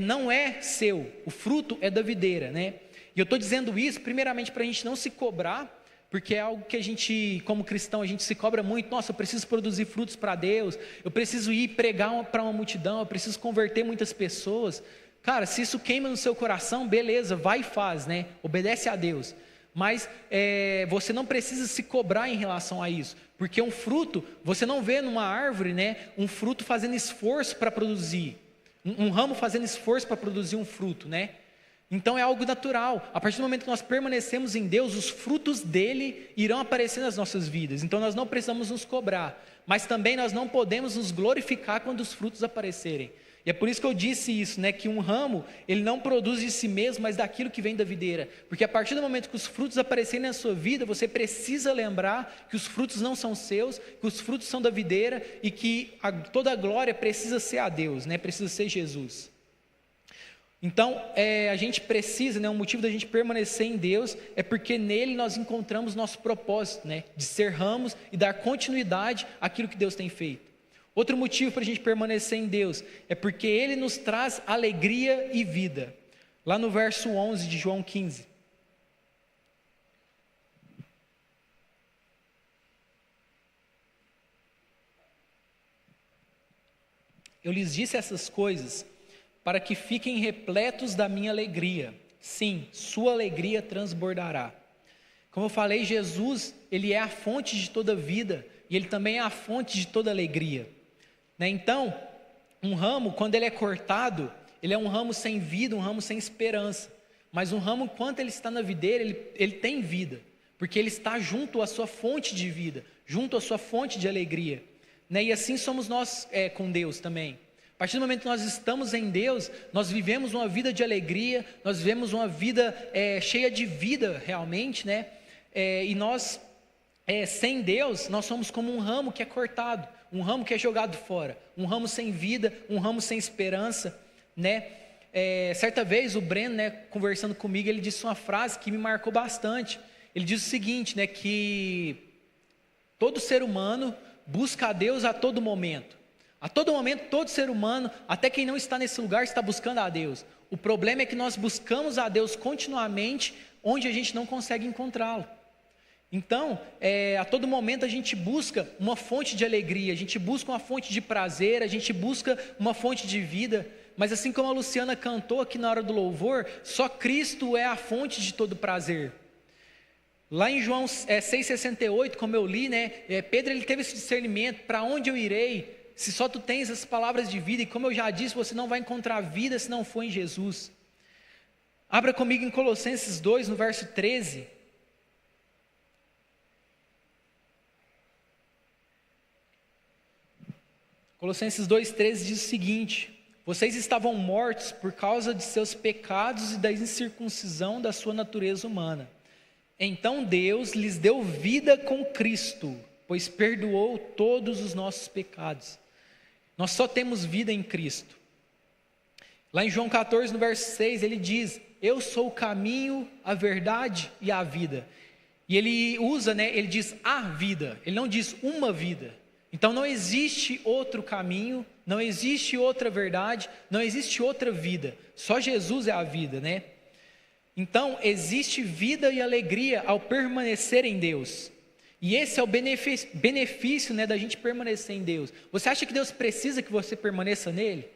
não é seu. O fruto é da videira, né? E eu estou dizendo isso, primeiramente, para a gente não se cobrar, porque é algo que a gente, como cristão, a gente se cobra muito. Nossa, eu preciso produzir frutos para Deus. Eu preciso ir pregar para uma multidão. Eu preciso converter muitas pessoas. Cara, se isso queima no seu coração, beleza, vai e faz, né? Obedece a Deus. Mas você não precisa se cobrar em relação a isso, porque um fruto, você não vê numa árvore, né, um fruto fazendo esforço para produzir, um ramo fazendo esforço para produzir um fruto, né? Então é algo natural. A partir do momento que nós permanecemos em Deus, os frutos dele irão aparecer nas nossas vidas. Então nós não precisamos nos cobrar, mas também nós não podemos nos glorificar quando os frutos aparecerem. E é por isso que eu disse isso, né, que um ramo, ele não produz de si mesmo, mas daquilo que vem da videira. Porque a partir do momento que os frutos aparecerem na sua vida, você precisa lembrar que os frutos não são seus, que os frutos são da videira e que toda a glória precisa ser a Deus, né, precisa ser Jesus. Então, a gente precisa, né, o motivo da gente permanecer em Deus é porque nele nós encontramos nosso propósito, né, de ser ramos e dar continuidade àquilo que Deus tem feito. Outro motivo para a gente permanecer em Deus é porque Ele nos traz alegria e vida. Lá no verso 11 de João 15. Eu lhes disse essas coisas para que fiquem repletos da minha alegria. Sim, sua alegria transbordará. Como eu falei, Jesus, Ele é a fonte de toda vida e Ele também é a fonte de toda alegria. Então, um ramo, quando ele é cortado, ele é um ramo sem vida, um ramo sem esperança. Mas um ramo, enquanto ele está na videira, ele tem vida, porque ele está junto à sua fonte de vida, junto à sua fonte de alegria. E assim somos nós com Deus também. A partir do momento que nós estamos em Deus, nós vivemos uma vida de alegria, nós vivemos uma vida cheia de vida realmente, né? E nós, sem Deus, nós somos como um ramo que é cortado, um ramo que é jogado fora, um ramo sem vida, um ramo sem esperança, né? Certa vez o Breno, né, conversando comigo, ele disse uma frase que me marcou bastante. Ele diz o seguinte, né, que todo ser humano busca a Deus a todo momento. A todo momento, todo ser humano, até quem não está nesse lugar, está buscando a Deus. O problema é que nós buscamos a Deus continuamente, onde a gente não consegue encontrá-lo. Então, a todo momento a gente busca uma fonte de alegria, a gente busca uma fonte de prazer, a gente busca uma fonte de vida. Mas assim como a Luciana cantou aqui na hora do louvor, só Cristo é a fonte de todo prazer. Lá em João 6,68, como eu li, né, Pedro ele teve esse discernimento, para onde eu irei, se só tu tens as palavras de vida, e como eu já disse, você não vai encontrar vida se não for em Jesus. Abra comigo em Colossenses 2, no verso 13. Colossenses 2,13 diz o seguinte: vocês estavam mortos por causa de seus pecados e da incircuncisão da sua natureza humana. Então Deus lhes deu vida com Cristo, pois perdoou todos os nossos pecados. Nós só temos vida em Cristo. Lá em João 14, no verso 6, ele diz: eu sou o caminho, a verdade e a vida. E ele usa, né, ele diz a vida, ele não diz uma vida. Então não existe outro caminho, não existe outra verdade, não existe outra vida. Só Jesus é a vida, né? Então existe vida e alegria ao permanecer em Deus. E esse é o benefício, né, da gente permanecer em Deus. Você acha que Deus precisa que você permaneça nele?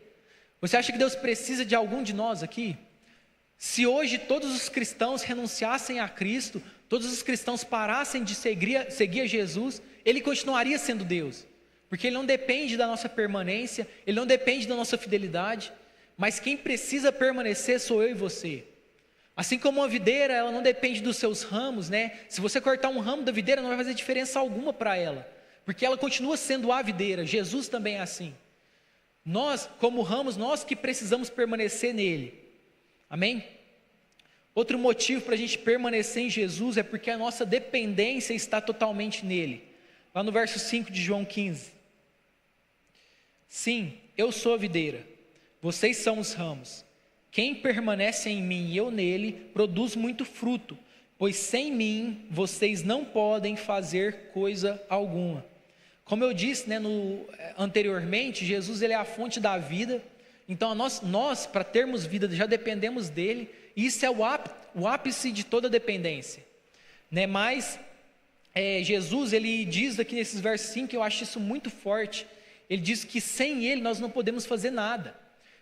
Você acha que Deus precisa de algum de nós aqui? Se hoje todos os cristãos renunciassem a Cristo, todos os cristãos parassem de seguir a Jesus, Ele continuaria sendo Deus. Porque Ele não depende da nossa permanência, Ele não depende da nossa fidelidade, mas quem precisa permanecer sou eu e você. Assim como uma videira, ela não depende dos seus ramos, né? Se você cortar um ramo da videira, não vai fazer diferença alguma para ela, porque ela continua sendo a videira. Jesus também é assim. Nós, como ramos, nós que precisamos permanecer nele. Amém? Outro motivo para a gente permanecer em Jesus é porque a nossa dependência está totalmente nele. Lá no verso 5 de João 15. Sim, eu sou a videira, vocês são os ramos. Quem permanece em mim e eu nele, produz muito fruto, pois sem mim vocês não podem fazer coisa alguma. Como eu disse, né, anteriormente, Jesus ele é a fonte da vida. Então nós para termos vida já dependemos dele. E isso é o ápice de toda dependência, né? Mas Jesus ele diz aqui nesses versos 5, eu acho isso muito forte. Ele diz que sem ele nós não podemos fazer nada.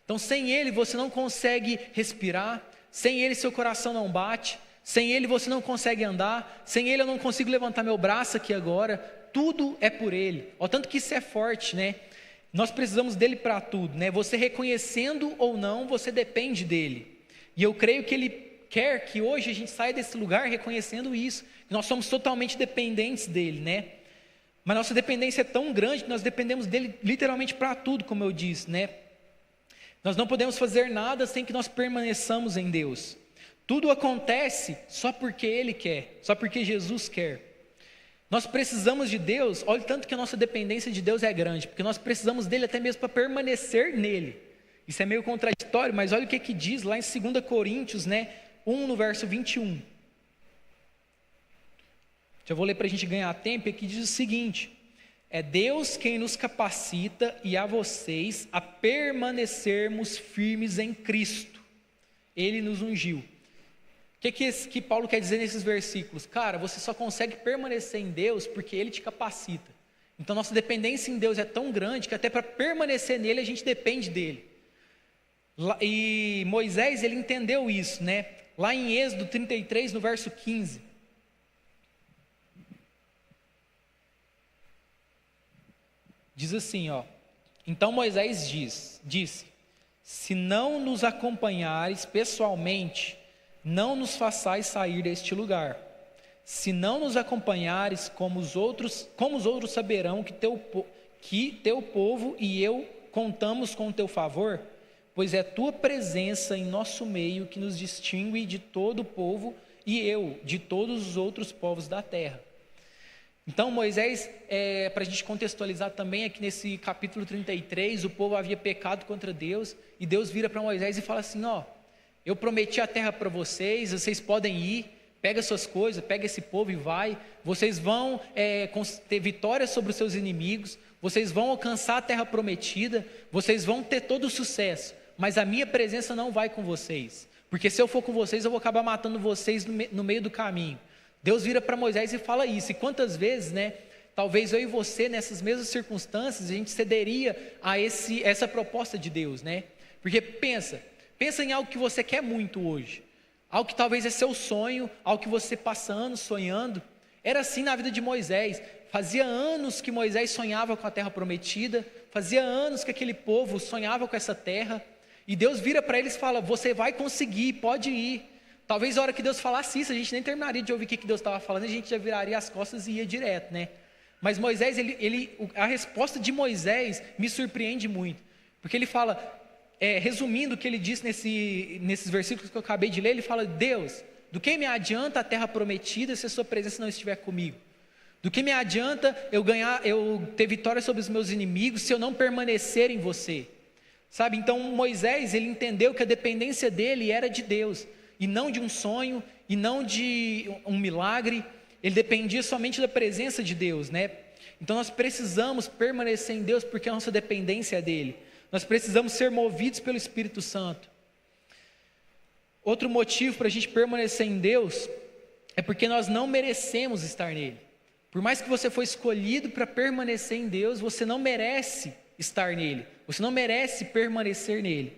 Então sem ele você não consegue respirar, sem ele seu coração não bate, sem ele você não consegue andar, sem ele eu não consigo levantar meu braço aqui agora. Tudo é por ele. Ó, tanto que isso é forte, né? Nós precisamos dele para tudo, né? Você reconhecendo ou não, você depende dele. E eu creio que ele quer que hoje a gente saia desse lugar reconhecendo isso, que nós somos totalmente dependentes dele, né? Mas nossa dependência é tão grande que nós dependemos dele literalmente para tudo, como eu disse, né? Nós não podemos fazer nada sem que nós permaneçamos em Deus. Tudo acontece só porque ele quer, só porque Jesus quer. Nós precisamos de Deus, olha o tanto que a nossa dependência de Deus é grande, porque nós precisamos dele até mesmo para permanecer nele. Isso é meio contraditório, mas olha o que diz lá em 2 Coríntios, né, 1 no verso 21. Já vou ler para a gente ganhar tempo, e aqui diz o seguinte: é Deus quem nos capacita e a vocês a permanecermos firmes em Cristo. Ele nos ungiu. O que Paulo quer dizer nesses versículos? Cara, você só consegue permanecer em Deus porque Ele te capacita. Então nossa dependência em Deus é tão grande que até para permanecer nele a gente depende dele. E Moisés ele entendeu isso, né? Lá em Êxodo 33 no verso 15. Diz assim, ó: então Moisés disse: se não nos acompanhares pessoalmente, não nos façais sair deste lugar. Se não nos acompanhares, como os outros saberão que teu povo e eu contamos com o teu favor, pois é tua presença em nosso meio que nos distingue de todo o povo e eu, de todos os outros povos da terra. Então Moisés, para a gente contextualizar também, aqui nesse capítulo 33, o povo havia pecado contra Deus, e Deus vira para Moisés e fala assim: ó, eu prometi a terra para vocês, vocês podem ir, pega suas coisas, pega esse povo e vai, vocês vão ter vitória sobre os seus inimigos, vocês vão alcançar a terra prometida, vocês vão ter todo o sucesso, mas a minha presença não vai com vocês, porque se eu for com vocês eu vou acabar matando vocês no meio do caminho. Deus vira para Moisés e fala isso. E quantas vezes, né, talvez eu e você, nessas mesmas circunstâncias, a gente cederia a essa proposta de Deus, né? Porque pensa em algo que você quer muito hoje, algo que talvez é seu sonho, algo que você passa anos sonhando. Era assim na vida de Moisés. Fazia anos que Moisés sonhava com a terra prometida, fazia anos que aquele povo sonhava com essa terra, e Deus vira para eles e fala: você vai conseguir, pode ir. Talvez a hora que Deus falasse isso, a gente nem terminaria de ouvir o que Deus estava falando, a gente já viraria as costas e ia direto, né? Mas Moisés, a resposta de Moisés me surpreende muito, porque ele fala, resumindo o que ele disse nesses versículos que eu acabei de ler, ele fala: Deus, do que me adianta a terra prometida se a sua presença não estiver comigo? Do que me adianta eu ter vitória sobre os meus inimigos se eu não permanecer em você? Sabe, então Moisés, ele entendeu que a dependência dele era de Deus, e não de um sonho, e não de um milagre. Ele dependia somente da presença de Deus, né? Então nós precisamos permanecer em Deus porque a nossa dependência é dele. Nós precisamos ser movidos pelo Espírito Santo. Outro motivo para a gente permanecer em Deus é porque nós não merecemos estar nele. Por mais que você foi escolhido para permanecer em Deus, você não merece estar nele. Você não merece permanecer nele.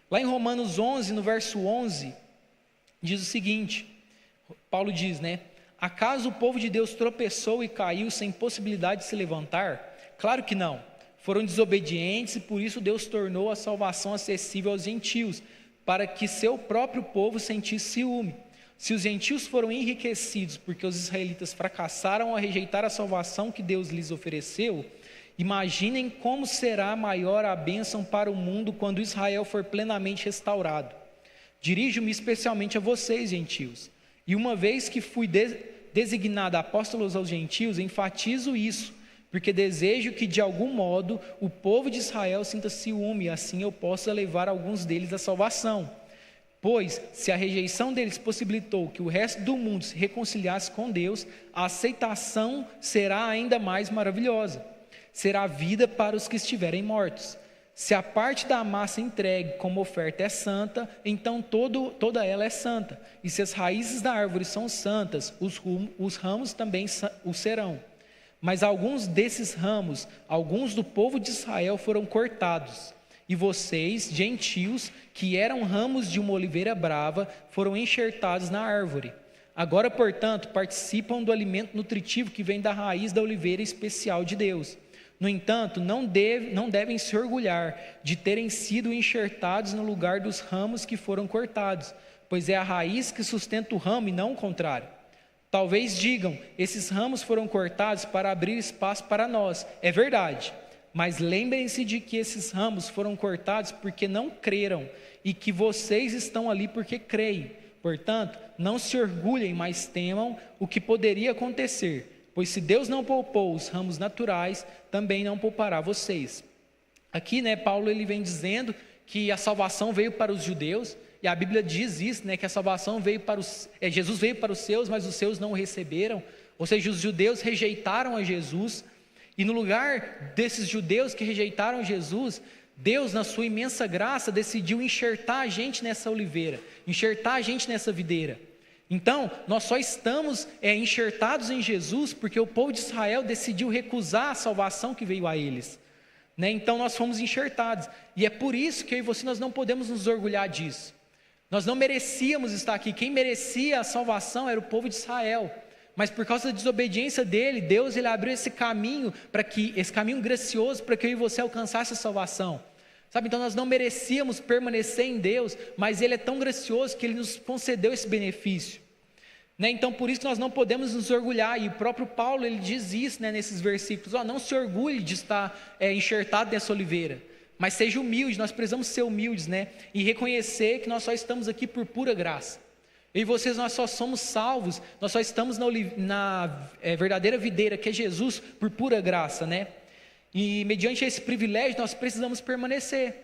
Lá em Romanos 11, no verso 11, diz o seguinte, Paulo diz, né? Acaso o povo de Deus tropeçou e caiu sem possibilidade de se levantar? Claro que não. Foram desobedientes e por isso Deus tornou a salvação acessível aos gentios, para que seu próprio povo sentisse ciúme. Se os gentios foram enriquecidos porque os israelitas fracassaram ao rejeitar a salvação que Deus lhes ofereceu, imaginem como será maior a bênção para o mundo quando Israel for plenamente restaurado. Dirijo-me especialmente a vocês, gentios, e uma vez que fui designado apóstolos aos gentios, enfatizo isso, porque desejo que de algum modo o povo de Israel sinta ciúme, e assim eu possa levar alguns deles à salvação. Pois, se a rejeição deles possibilitou que o resto do mundo se reconciliasse com Deus, a aceitação será ainda mais maravilhosa. Será vida para os que estiverem mortos. Se a parte da massa entregue como oferta é santa, então toda ela é santa. E se as raízes da árvore são santas, os ramos também o serão. Mas alguns desses ramos, alguns do povo de Israel foram cortados. E vocês, gentios, que eram ramos de uma oliveira brava, foram enxertados na árvore. Agora, portanto, participam do alimento nutritivo que vem da raiz da oliveira especial de Deus. No entanto, não devem se orgulhar de terem sido enxertados no lugar dos ramos que foram cortados, pois é a raiz que sustenta o ramo e não o contrário. Talvez digam, esses ramos foram cortados para abrir espaço para nós. É verdade, mas lembrem-se de que esses ramos foram cortados porque não creram e que vocês estão ali porque creem. Portanto, não se orgulhem, mas temam o que poderia acontecer, pois se Deus não poupou os ramos naturais, também não poupará vocês. Aqui, Paulo ele vem dizendo que a salvação veio para os judeus, e a Bíblia diz isso, que a salvação veio para Jesus veio para os seus, mas os seus não o receberam, ou seja, os judeus rejeitaram a Jesus, e no lugar desses judeus que rejeitaram Jesus, Deus, na sua imensa graça, decidiu enxertar a gente nessa oliveira, enxertar a gente nessa videira. Então, nós só estamos enxertados em Jesus porque o povo de Israel decidiu recusar a salvação que veio a eles. Então, nós fomos enxertados. E é por isso que eu e você nós não podemos nos orgulhar disso. Nós não merecíamos estar aqui. Quem merecia a salvação era o povo de Israel. Mas por causa da desobediência dele, Deus ele abriu esse caminho gracioso para que eu e você alcançasse a salvação. Então nós não merecíamos permanecer em Deus, mas Ele é tão gracioso que Ele nos concedeu esse benefício. Então por isso nós não podemos nos orgulhar, e o próprio Paulo ele diz isso nesses versículos, não se orgulhe de estar enxertado nessa oliveira, mas seja humilde, nós precisamos ser humildes, e reconhecer que nós só estamos aqui por pura graça. Eu e vocês nós só somos salvos, nós só estamos na verdadeira videira que é Jesus por pura graça, E mediante esse privilégio nós precisamos permanecer.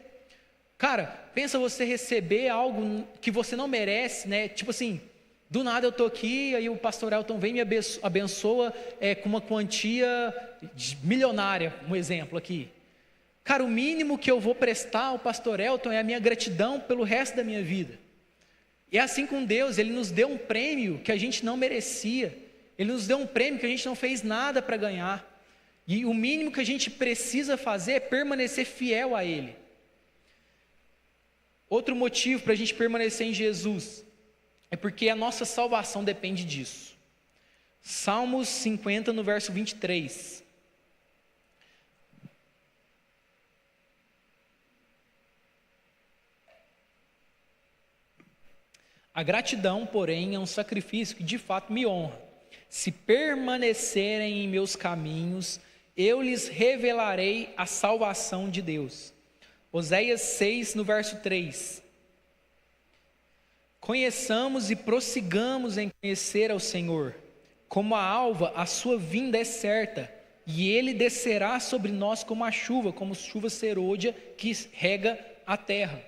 Cara, pensa você receber algo que você não merece, Tipo assim, do nada eu estou aqui, aí o pastor Elton vem e me abençoa com uma quantia milionária, um exemplo aqui. Cara, o mínimo que eu vou prestar ao pastor Elton é a minha gratidão pelo resto da minha vida. E é assim com Deus, Ele nos deu um prêmio que a gente não merecia. Ele nos deu um prêmio que a gente não fez nada para ganhar. E o mínimo que a gente precisa fazer é permanecer fiel a Ele. Outro motivo para a gente permanecer em Jesus é porque a nossa salvação depende disso. Salmos 50, no verso 23. A gratidão, porém, é um sacrifício que de fato me honra. Se permanecerem em meus caminhos, eu lhes revelarei a salvação de Deus. Oséias 6, no verso 3. Conheçamos e prossigamos em conhecer ao Senhor. Como a alva, a sua vinda é certa, e Ele descerá sobre nós como a chuva, como chuva serôdia que rega a terra.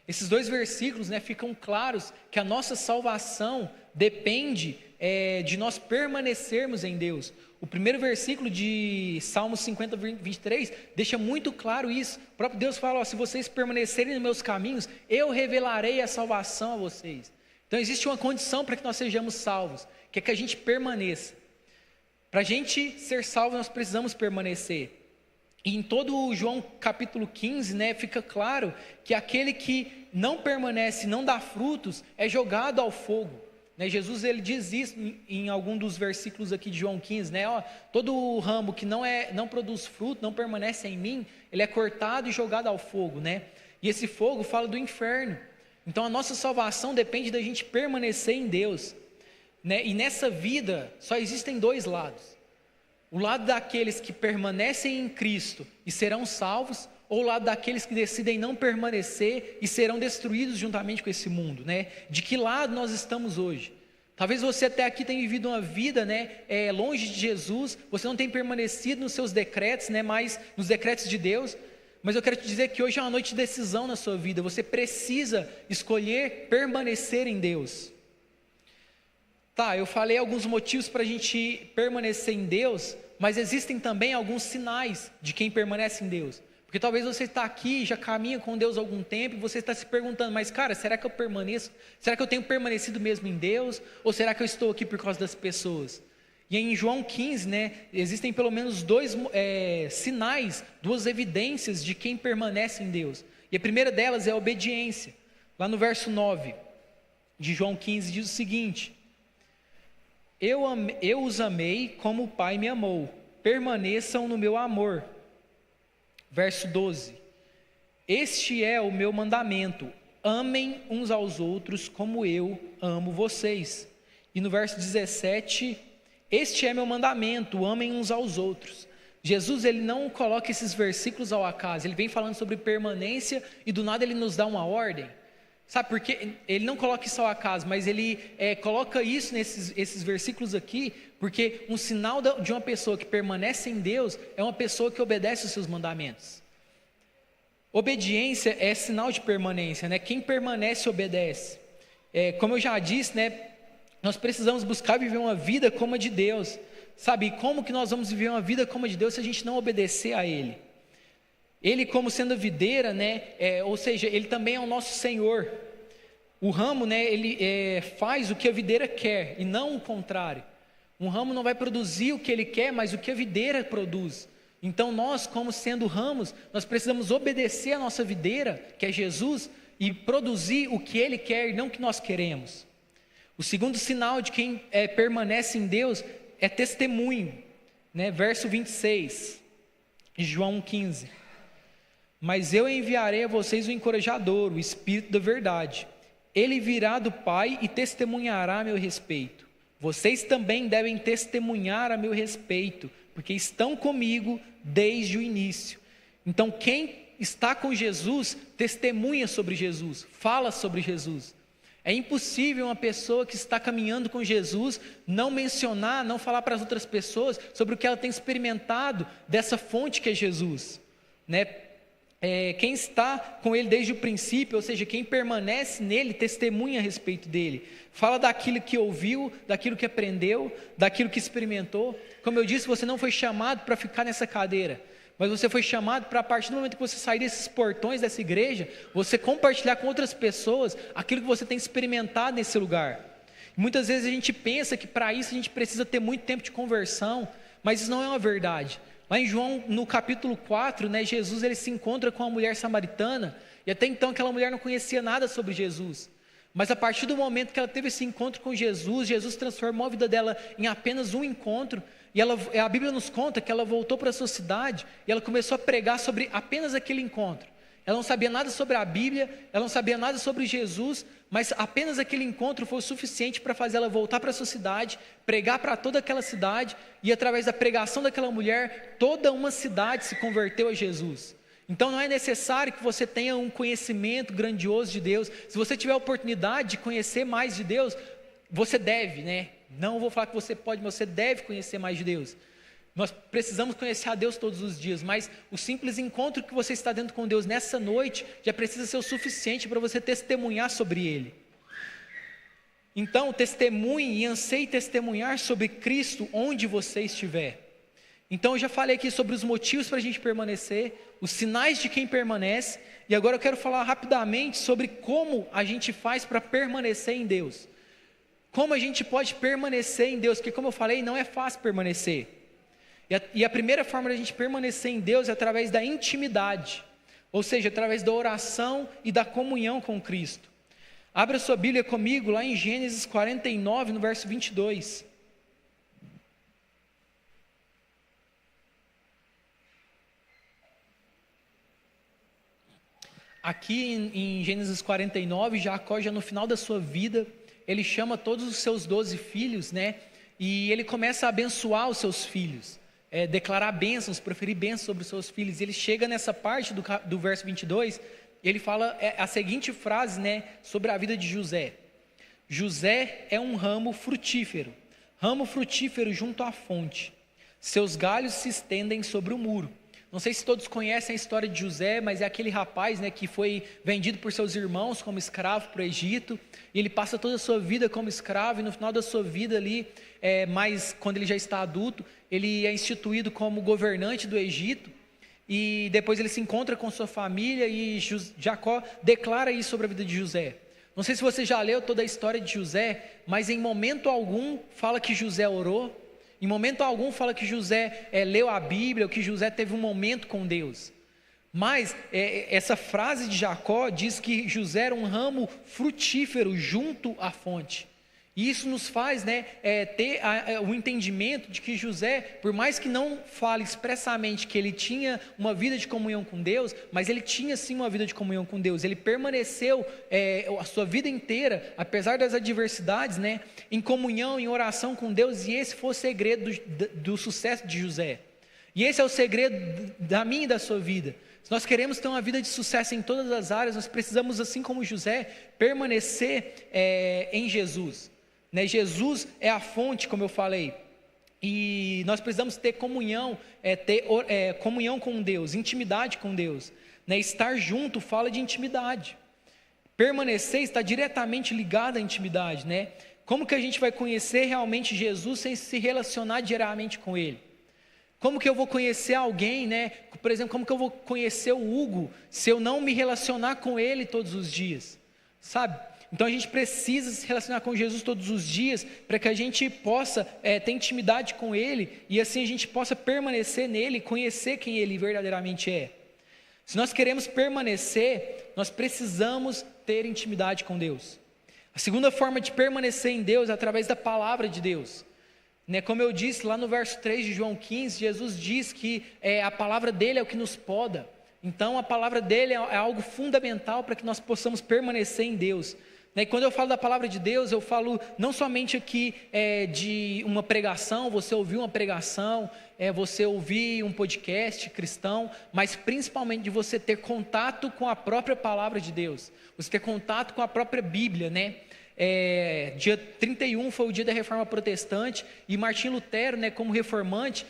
Esses dois versículos ficam claros que a nossa salvação depende de nós permanecermos em Deus. O primeiro versículo de Salmos 50, 23, deixa muito claro isso. O próprio Deus fala, ó, se vocês permanecerem nos meus caminhos, eu revelarei a salvação a vocês. Então existe uma condição para que nós sejamos salvos, que é que a gente permaneça. Para a gente ser salvo, nós precisamos permanecer. E em todo o João capítulo 15, né, fica claro que aquele que não permanece, não dá frutos, é jogado ao fogo. Né, Jesus ele diz isso em algum dos versículos aqui de João 15, né, ó, todo o ramo que não produz fruto, não permanece em mim, ele é cortado e jogado ao fogo, né? E esse fogo fala do inferno. Então a nossa salvação depende da gente permanecer em Deus, né? E nessa vida só existem dois lados: o lado daqueles que permanecem em Cristo e serão salvos, ou o lado daqueles que decidem não permanecer e serão destruídos juntamente com esse mundo, né? De que lado nós estamos hoje? Talvez você até aqui tenha vivido uma vida, né, longe de Jesus, você não tem permanecido nos seus decretos, né, mas nos decretos de Deus, mas eu quero te dizer que hoje é uma noite de decisão na sua vida, você precisa escolher permanecer em Deus. Tá, eu falei alguns motivos para a gente permanecer em Deus, mas existem também alguns sinais de quem permanece em Deus. Porque talvez você está aqui, já caminha com Deus há algum tempo, e você está se perguntando, mas cara, será que eu permaneço? Será que eu tenho permanecido mesmo em Deus? Ou será que eu estou aqui por causa das pessoas? E em João 15, né, existem pelo menos dois sinais, duas evidências de quem permanece em Deus. E a primeira delas é a obediência. Lá no verso 9 de João 15 diz o seguinte: eu os amei como o Pai me amou, permaneçam no meu amor. Verso 12: este é o meu mandamento, amem uns aos outros como eu amo vocês. E no verso 17: este é meu mandamento, amem uns aos outros. Jesus ele não coloca esses versículos ao acaso, ele vem falando sobre permanência e do nada ele nos dá uma ordem. Sabe por quê? Ele não coloca isso ao acaso, mas ele coloca isso nesses versículos aqui, porque um sinal de uma pessoa que permanece em Deus é uma pessoa que obedece os seus mandamentos. Obediência é sinal de permanência, né? Quem permanece obedece. Como eu já disse, né, nós precisamos buscar viver uma vida como a de Deus. Sabe, como que nós vamos viver uma vida como a de Deus se a gente não obedecer a Ele? Ele como sendo videira, né, ou seja, Ele também é o nosso Senhor. O ramo, né, ele faz o que a videira quer e não o contrário. Um ramo não vai produzir o que ele quer, mas o que a videira produz. Então nós, como sendo ramos, nós precisamos obedecer a nossa videira, que é Jesus, e produzir o que Ele quer e não o que nós queremos. O segundo sinal de quem permanece em Deus é testemunho, né? Verso 26 de João 15. Mas eu enviarei a vocês o encorajador, o Espírito da verdade. Ele virá do Pai e testemunhará a meu respeito. Vocês também devem testemunhar a meu respeito, porque estão comigo desde o início. Então quem está com Jesus testemunha sobre Jesus, fala sobre Jesus. É impossível uma pessoa que está caminhando com Jesus não mencionar, não falar para as outras pessoas sobre o que ela tem experimentado dessa fonte que é Jesus, né? Quem está com Ele desde o princípio, ou seja, quem permanece nele, testemunha a respeito dele, fala daquilo que ouviu, daquilo que aprendeu, daquilo que experimentou. Como eu disse, você não foi chamado para ficar nessa cadeira, mas você foi chamado para, a partir do momento que você sair desses portões dessa igreja, você compartilhar com outras pessoas aquilo que você tem experimentado nesse lugar. Muitas vezes a gente pensa que para isso a gente precisa ter muito tempo de conversão, mas isso não é uma verdade. Lá em João, no capítulo 4, né, Jesus ele se encontra com a mulher samaritana, e até então aquela mulher não conhecia nada sobre Jesus. Mas a partir do momento que ela teve esse encontro com Jesus, Jesus transformou a vida dela em apenas um encontro, e a Bíblia nos conta que ela voltou para a sua cidade, e ela começou a pregar sobre apenas aquele encontro. Ela não sabia nada sobre a Bíblia, ela não sabia nada sobre Jesus, mas apenas aquele encontro foi o suficiente para fazer ela voltar para a sua cidade, pregar para toda aquela cidade, e através da pregação daquela mulher, toda uma cidade se converteu a Jesus. Então não é necessário que você tenha um conhecimento grandioso de Deus. Se você tiver a oportunidade de conhecer mais de Deus, você deve, né? Não vou falar que você pode, mas você deve conhecer mais de Deus. Nós precisamos conhecer a Deus todos os dias, mas o simples encontro que você está tendo com Deus nessa noite já precisa ser o suficiente para você testemunhar sobre Ele. Então, testemunhe e anseie testemunhar sobre Cristo onde você estiver. Então, eu já falei aqui sobre os motivos para a gente permanecer, os sinais de quem permanece, e agora eu quero falar rapidamente sobre como a gente faz para permanecer em Deus. Como a gente pode permanecer em Deus, porque como eu falei, não é fácil permanecer. E a primeira forma da gente permanecer em Deus é através da intimidade, ou seja, através da oração e da comunhão com Cristo. Abra sua Bíblia comigo lá em Gênesis 49, no verso 22. Aqui em Gênesis 49, Jacó já no final da sua vida, ele chama todos os seus 12 filhos, né? E ele começa a abençoar os seus filhos, declarar bênçãos, proferir bênçãos sobre os seus filhos. Ele chega nessa parte do verso 22, ele fala a seguinte frase, né, sobre a vida de José. José é um ramo frutífero junto à fonte. Seus galhos se estendem sobre o muro. Não sei se todos conhecem a história de José, mas é aquele rapaz, né, que foi vendido por seus irmãos como escravo para o Egito. E ele passa toda a sua vida como escravo, e no final da sua vida ali, mas quando ele já está adulto, ele é instituído como governante do Egito. E depois ele se encontra com sua família e Jacó declara isso sobre a vida de José. Não sei se você já leu toda a história de José, mas em momento algum fala que José orou, em momento algum fala que José leu a Bíblia, ou que José teve um momento com Deus. Mas essa frase de Jacó diz que José era um ramo frutífero junto à fonte. E isso nos faz, né, ter o entendimento de que José, por mais que não fale expressamente que ele tinha uma vida de comunhão com Deus, mas ele tinha sim uma vida de comunhão com Deus. Ele permaneceu a sua vida inteira, apesar das adversidades, né, em comunhão, em oração com Deus, e esse foi o segredo do sucesso de José. E esse é o segredo da minha e da sua vida. Se nós queremos ter uma vida de sucesso em todas as áreas, nós precisamos, assim como José, permanecer em Jesus. Jesus é a fonte, como eu falei, e nós precisamos ter comunhão, comunhão com Deus, intimidade com Deus. Estar junto fala de intimidade. Permanecer está diretamente ligado à intimidade. Como que a gente vai conhecer realmente Jesus sem se relacionar diretamente com Ele? Como que eu vou conhecer alguém, por exemplo, como que eu vou conhecer o Hugo se eu não me relacionar com ele todos os dias? Sabe? Então a gente precisa se relacionar com Jesus todos os dias para que a gente possa ter intimidade com Ele e assim a gente possa permanecer nele, conhecer quem Ele verdadeiramente é. Se nós queremos permanecer, nós precisamos ter intimidade com Deus. A segunda forma de permanecer em Deus é através da palavra de Deus. Como eu disse lá no verso 3 de João 15, Jesus diz que a palavra dele é o que nos poda. Então a palavra dele é algo fundamental para que nós possamos permanecer em Deus. E quando eu falo da palavra de Deus, eu falo não somente aqui de uma pregação, você ouvir uma pregação, você ouvir um podcast cristão, mas principalmente de você ter contato com a própria palavra de Deus, você ter contato com a própria Bíblia, Dia 31 foi o dia da Reforma Protestante, e Martinho Lutero, como reformante,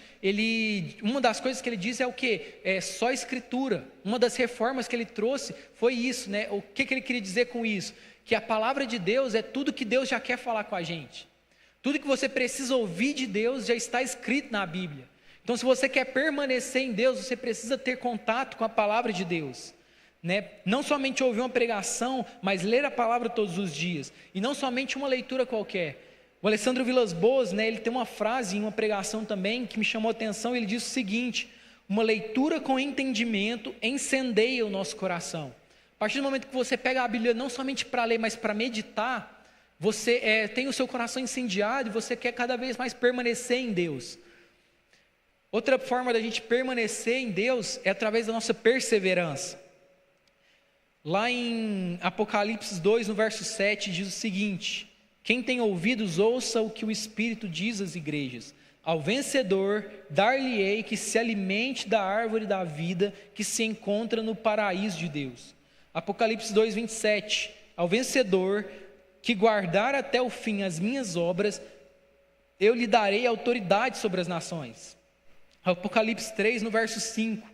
uma das coisas que ele diz é o quê? Só Escritura. Uma das reformas que ele trouxe foi isso, O que ele queria dizer com isso? Que a palavra de Deus é tudo que Deus já quer falar com a gente. Tudo que você precisa ouvir de Deus já está escrito na Bíblia. Então, se você quer permanecer em Deus, você precisa ter contato com a palavra de Deus. Não somente ouvir uma pregação, mas ler a palavra todos os dias. E não somente uma leitura qualquer. O Alessandro Vilas Boas, ele tem uma frase em uma pregação também que me chamou a atenção. Ele diz o seguinte: uma leitura com entendimento incendeia o nosso coração. A partir do momento que você pega a Bíblia não somente para ler, mas para meditar, você tem o seu coração incendiado e você quer cada vez mais permanecer em Deus. Outra forma da gente permanecer em Deus é através da nossa perseverança. Lá em Apocalipse 2, no verso 7, diz o seguinte: quem tem ouvidos, ouça o que o Espírito diz às igrejas. Ao vencedor, dar-lhe-ei que se alimente da árvore da vida que se encontra no paraíso de Deus. Apocalipse 2, 27, ao vencedor que guardar até o fim as minhas obras, eu lhe darei autoridade sobre as nações. Apocalipse 3, no verso 5,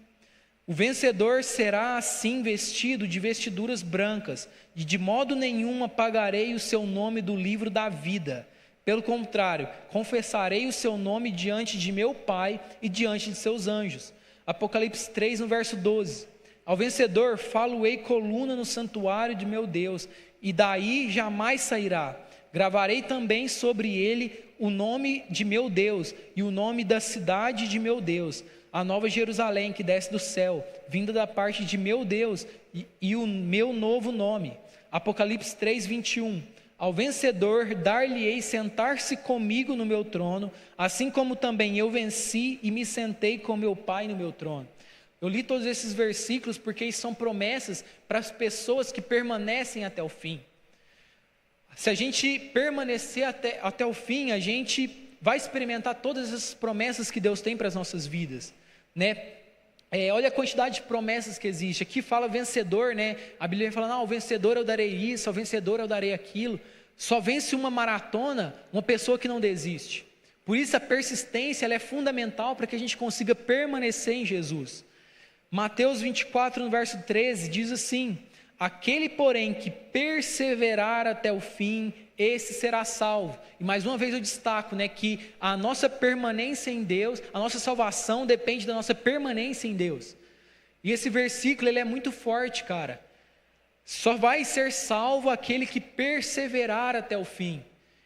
O vencedor será assim vestido de vestiduras brancas, e de modo nenhum apagarei o seu nome do livro da vida. Pelo contrário, confessarei o seu nome diante de meu Pai e diante de seus anjos. Apocalipse 3, no verso 12. Ao vencedor falo-ei coluna no santuário de meu Deus, e daí jamais sairá. Gravarei também sobre ele o nome de meu Deus e o nome da cidade de meu Deus, a nova Jerusalém que desce do céu, vinda da parte de meu Deus, e o meu novo nome. Apocalipse 3, 21. Ao vencedor dar-lhe-ei sentar-se comigo no meu trono, assim como também eu venci e me sentei com meu Pai no meu trono. Eu li todos esses versículos porque são promessas para as pessoas que permanecem até o fim. Se a gente permanecer até o fim, a gente vai experimentar todas essas promessas que Deus tem para as nossas vidas, né? Olha a quantidade de promessas que existe. Aqui fala vencedor, né? A Bíblia fala, ao vencedor eu darei isso, ao vencedor eu darei aquilo. Só vence uma maratona uma pessoa que não desiste. Por isso a persistência ela é fundamental para que a gente consiga permanecer em Jesus. Mateus 24, no verso 13, diz assim: aquele, porém, que perseverar até o fim, esse será salvo. E mais uma vez eu destaco, né, que a nossa permanência em Deus, a nossa salvação depende da nossa permanência em Deus. E esse versículo, ele é muito forte, cara. Só vai ser salvo aquele que perseverar até o fim.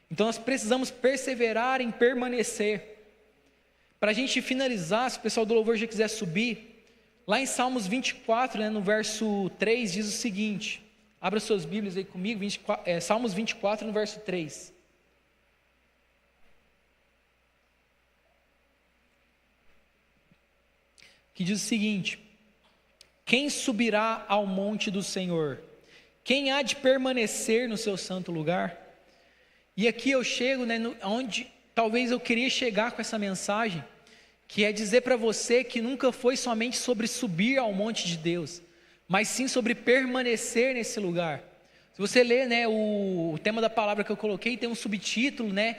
Então nós precisamos perseverar em permanecer. Para a gente finalizar, se o pessoal do louvor já quiser subir, lá em Salmos 24, né, no verso 3, diz o seguinte, abra suas Bíblias aí comigo, Salmos 24, no verso 3. Que diz o seguinte: quem subirá ao monte do Senhor? Quem há de permanecer no seu santo lugar? E aqui eu chego, né, onde talvez eu queria chegar com essa mensagem, que é dizer para você que nunca foi somente sobre subir ao monte de Deus, mas sim sobre permanecer nesse lugar. Se você ler, né, o tema da palavra que eu coloquei, tem um subtítulo, né,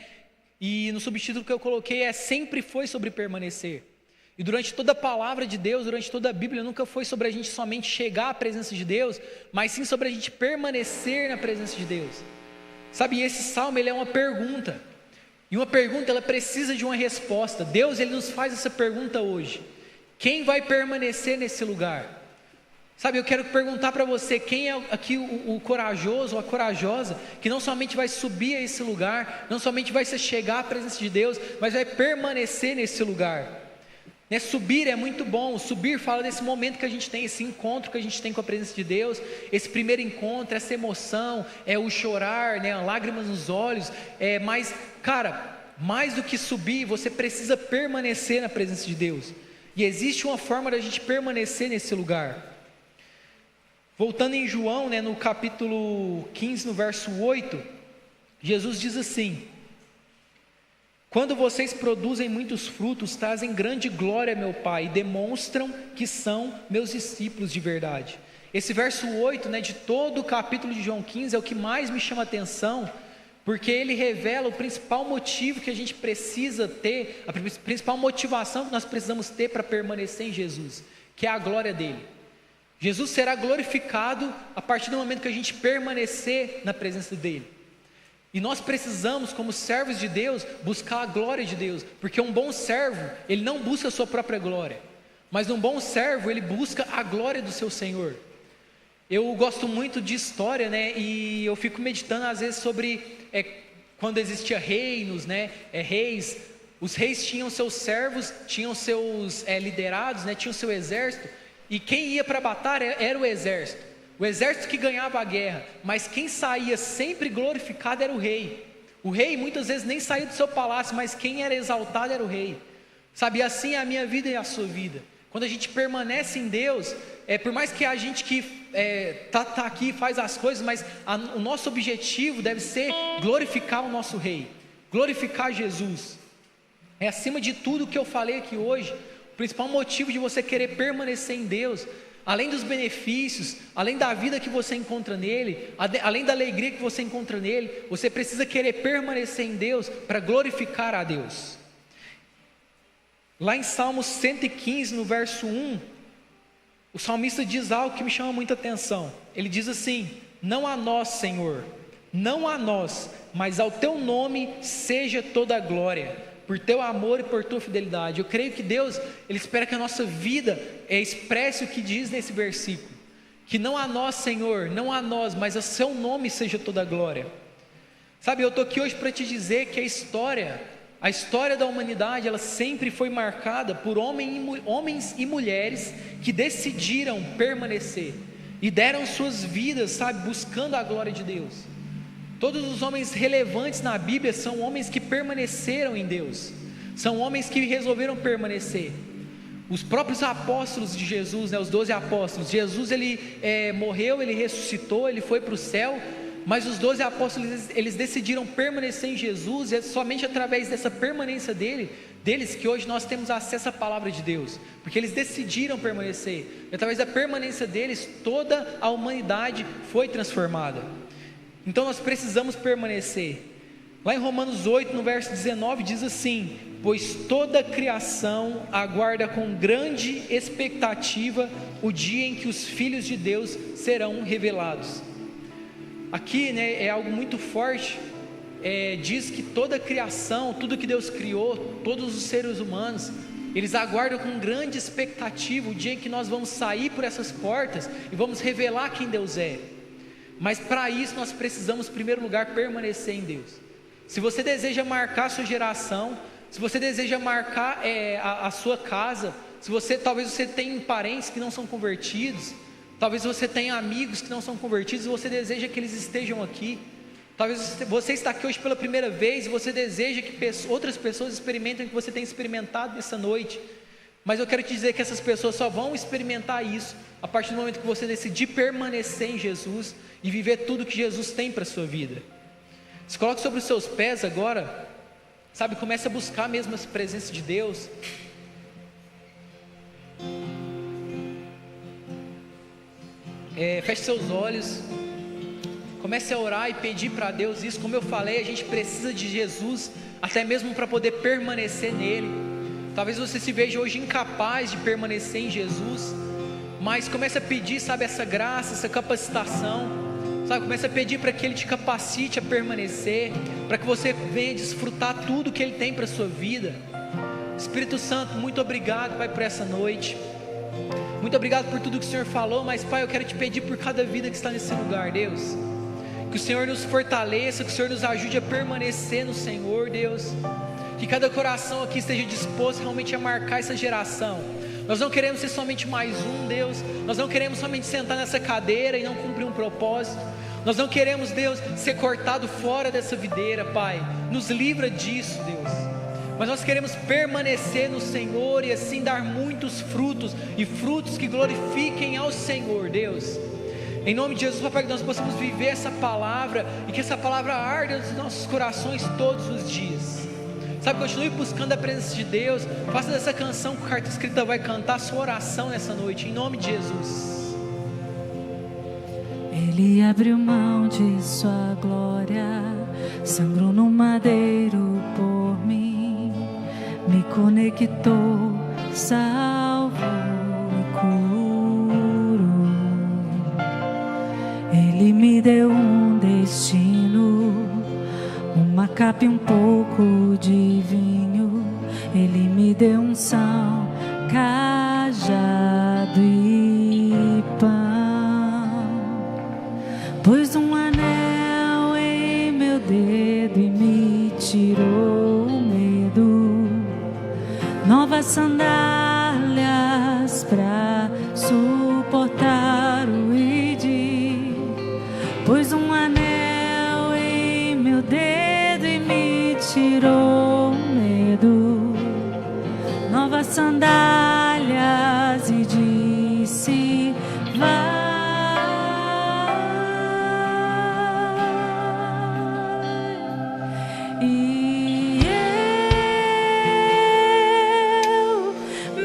e no subtítulo que eu coloquei sempre foi sobre permanecer. E durante toda a palavra de Deus, durante toda a Bíblia, nunca foi sobre a gente somente chegar à presença de Deus, mas sim sobre a gente permanecer na presença de Deus. Sabe, esse salmo ele é uma pergunta. E uma pergunta, ela precisa de uma resposta. Deus, ele nos faz essa pergunta hoje: quem vai permanecer nesse lugar? Sabe, eu quero perguntar para você, quem é aqui o corajoso ou a corajosa, que não somente vai subir a esse lugar, não somente vai se chegar à presença de Deus, mas vai permanecer nesse lugar. Né, subir é muito bom. Subir fala desse momento que a gente tem, esse encontro que a gente tem com a presença de Deus, esse primeiro encontro, essa emoção, o chorar, né, lágrimas nos olhos, mas, cara, mais do que subir, você precisa permanecer na presença de Deus, e existe uma forma da gente permanecer nesse lugar. Voltando em João, né, no capítulo 15, no verso 8, Jesus diz assim: quando vocês produzem muitos frutos, trazem grande glória a meu Pai, e demonstram que são meus discípulos de verdade. Esse verso 8, né, de todo o capítulo de João 15, é o que mais me chama a atenção, porque ele revela o principal motivo que a gente precisa ter, a principal motivação que nós precisamos ter para permanecer em Jesus, que é a glória dele. Jesus será glorificado a partir do momento que a gente permanecer na presença dele. E nós precisamos, como servos de Deus, buscar a glória de Deus, porque um bom servo, ele não busca a sua própria glória, mas um bom servo, ele busca a glória do seu Senhor. Eu gosto muito de história, né, e eu fico meditando às vezes sobre quando existia reinos, né, reis. Os reis tinham seus servos, tinham seus liderados, né, tinham seu exército, e quem ia para a batalha era o exército. O exército que ganhava a guerra, mas quem saía sempre glorificado era o rei. O rei muitas vezes nem saía do seu palácio, mas quem era exaltado era o rei. Sabe, assim é a minha vida e a sua vida. Quando a gente permanece em Deus, por mais que a gente que tá aqui faz as coisas, mas o nosso objetivo deve ser glorificar o nosso rei, glorificar Jesus. Acima de tudo que eu falei aqui hoje, o principal motivo de você querer permanecer em Deus, além dos benefícios, além da vida que você encontra nele, além da alegria que você encontra nele, você precisa querer permanecer em Deus para glorificar a Deus. Lá em Salmos 115, no verso 1, o salmista diz algo que me chama muita atenção. Ele diz assim: não a nós, Senhor, não a nós, mas ao teu nome seja toda a glória, por teu amor e por tua fidelidade. Eu creio que Deus, Ele espera que a nossa vida expresse o que diz nesse versículo, que não a nós, Senhor, não a nós, mas ao seu nome seja toda a glória. Sabe, eu estou aqui hoje para te dizer que a história da humanidade, ela sempre foi marcada por homens e mulheres que decidiram permanecer e deram suas vidas, sabe, buscando a glória de Deus. Todos os homens relevantes na Bíblia são homens que permaneceram em Deus, são homens que resolveram permanecer. Os próprios apóstolos de Jesus, os 12 apóstolos, Jesus ele morreu, ele ressuscitou, ele foi para o céu, mas os 12 apóstolos eles decidiram permanecer em Jesus, e é somente através dessa permanência deles que hoje nós temos acesso à palavra de Deus, porque eles decidiram permanecer, e através da permanência deles toda a humanidade foi transformada. Então nós precisamos permanecer. Lá em Romanos 8, no verso 19, diz assim: pois toda a criação aguarda com grande expectativa o dia em que os filhos de Deus serão revelados. Aqui, né, é algo muito forte. Diz que toda a criação, tudo que Deus criou, todos os seres humanos, eles aguardam com grande expectativa o dia em que nós vamos sair por essas portas e vamos revelar quem Deus é. Mas para isso nós precisamos, em primeiro lugar, permanecer em Deus. Se você deseja marcar a sua geração, se você deseja marcar a sua casa, talvez você tenha parentes que não são convertidos, talvez você tenha amigos que não são convertidos e você deseja que eles estejam aqui. Talvez você está aqui hoje pela primeira vez e você deseja que outras pessoas experimentem o que você tem experimentado nessa noite. Mas eu quero te dizer que essas pessoas só vão experimentar isso a partir do momento que você decidir permanecer em Jesus e viver tudo que Jesus tem para a sua vida. Se coloque sobre os seus pés agora, sabe, comece a buscar mesmo essa presença de Deus. Feche seus olhos, comece a orar e pedir para Deus isso. Como eu falei, a gente precisa de Jesus, até mesmo para poder permanecer nele. Talvez você se veja hoje incapaz de permanecer em Jesus, mas comece a pedir, sabe, essa graça, essa capacitação, sabe, comece a pedir para que Ele te capacite a permanecer, para que você venha desfrutar tudo que Ele tem para a sua vida. Espírito Santo, muito obrigado, Pai, por essa noite, muito obrigado por tudo que o Senhor falou, mas Pai, eu quero te pedir por cada vida que está nesse lugar, Deus, que o Senhor nos fortaleça, que o Senhor nos ajude a permanecer no Senhor, Deus, que cada coração aqui esteja disposto realmente a marcar essa geração. Nós não queremos ser somente mais um, Deus, nós não queremos somente sentar nessa cadeira e não cumprir um propósito, nós não queremos, Deus, ser cortado fora dessa videira, Pai, nos livra disso, Deus, mas nós queremos permanecer no Senhor e assim dar muitos frutos, e frutos que glorifiquem ao Senhor, Deus. Em nome de Jesus, Papai, que nós possamos viver essa palavra e que essa palavra arda nos nossos corações todos os dias. Sabe, continue buscando a presença de Deus. Faça dessa canção que o Carta Escrita vai cantar sua oração nessa noite, em nome de Jesus. Ele abriu mão de sua glória, sangrou no madeiro por mim, me conectou, salvou e curou. Ele me deu um destino, uma capa e um pouco de vinho. Ele me deu unção, cajado e pão. Pôs um anel em meu dedo e me tirou o medo. Novas sandálias pra suportar o ID. Pôs um anel em meu dedo e me tirou o medo. Novas sandálias e disse: vai. E eu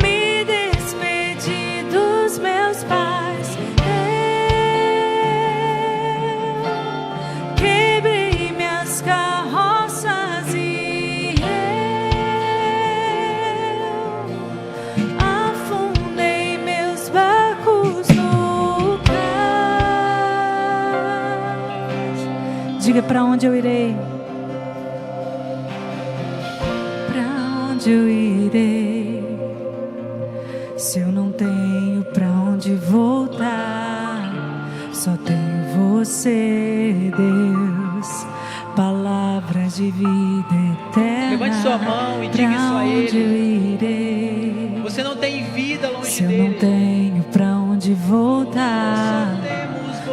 me despedi dos meus pais. Eu quebrei minhas carroças e onde eu irei? Pra onde eu irei? Se eu não tenho pra onde voltar, só tenho você, Deus. Palavras de vida eterna. Levante sua mão e diga isso a Ele. Ele. Irei? Você não tem vida longe Se eu dele. não tenho pra onde voltar,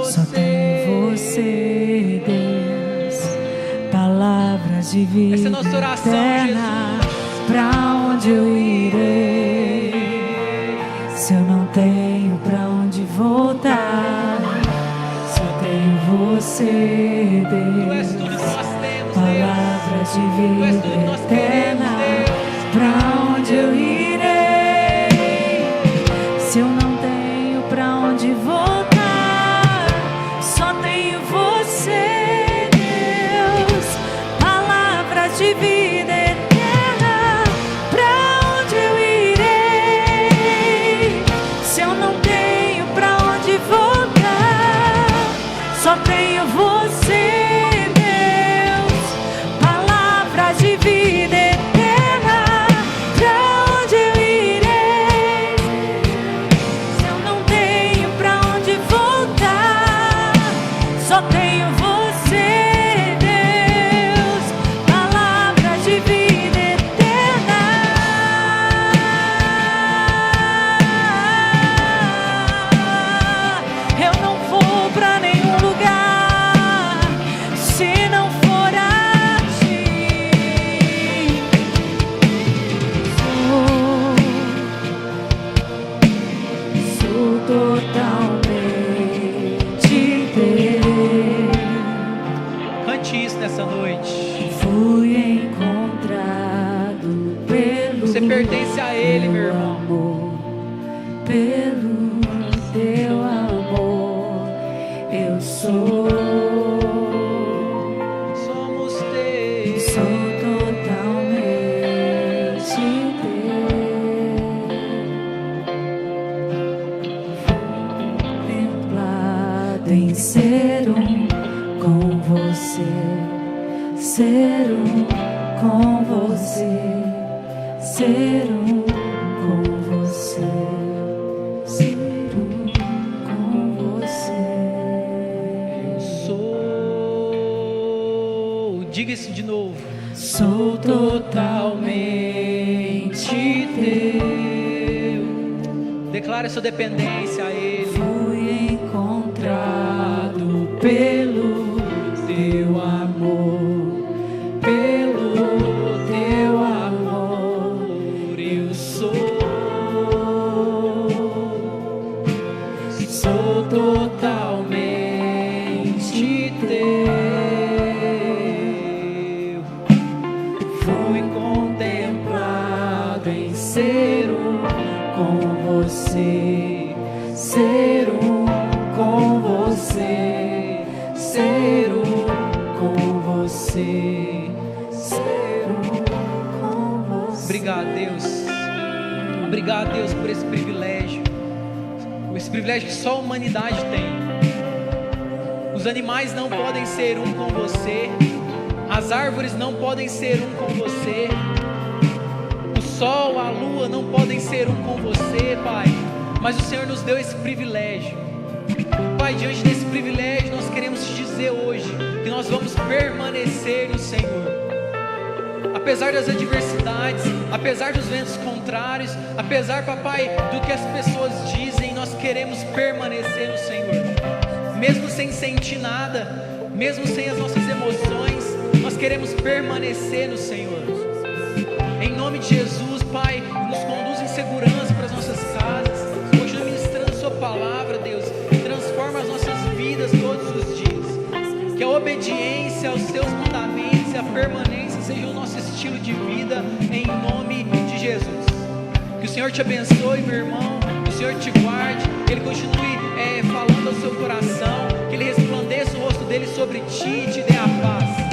só tenho você, Deus. Palavras de vida Essa é a nossa oração, eterna. Jesus. Pra onde eu irei? Se eu não tenho pra onde voltar, só tenho você, Tu és Deus. tudo que nós temos, Palavras de Deus. Tu és vida tudo que nós queremos, eterna. Deus. Pra onde eu irei? Se eu não tenho pra onde voltar, só tenho você, Deus. Palavras de vida eterna. Pra onde eu irei? Se eu não tenho pra onde voltar, só tenho você, Deus. Palavras de vida eterna. Pra onde eu irei? Se eu não tenho pra onde voltar, só tenho você, Deus. Palavras de vida eterna. Eu não vou pra nenhum lugar se não for a ti. Sou totalmente teu. Cante isso nessa noite. Fui encontrado pelo Você pertence a Ele, meu irmão. amor, pelo teu amor, eu sou. Somos teus. Sou totalmente teu. Contemplado em ser um com você, ser um com você, ser um com você, ser um com você. Sou. Diga isso de novo. Sou totalmente teu. Declare sua dependência a Ele. Fui encontrado pelo teu amor, pelo teu amor, eu sou. Sou totalmente teu. Fui contemplado em ser um com você, ser um com você, ser um com você, ser um com você. Obrigado, Deus. Obrigado, Deus, por esse privilégio. Esse privilégio que só a humanidade tem. Os animais não podem ser um com você. As árvores não podem ser um com você. O sol, a lua não podem ser um com você, Pai. Mas o Senhor nos deu esse privilégio. Pai, diante desse privilégio, nós queremos te dizer hoje que nós vamos permanecer no Senhor. Apesar das adversidades, apesar dos ventos contrários, apesar, papai, do que as pessoas dizem, nós queremos permanecer no Senhor. Mesmo sem sentir nada, mesmo sem as nossas emoções, nós queremos permanecer no Senhor. Em nome de Jesus, Pai, nos conduz em segurança para as nossas casas. Continua ministrando sua palavra, Deus. Transforma as nossas vidas todos os dias. Que a obediência aos teus mandamentos e a permanência seja o nosso estilo de vida, em nome de Jesus. Que o Senhor te abençoe, meu irmão. Que o Senhor te guarde. Que Ele continue falando ao seu coração. Que Ele resplandeça o rosto dele sobre ti e te dê a paz.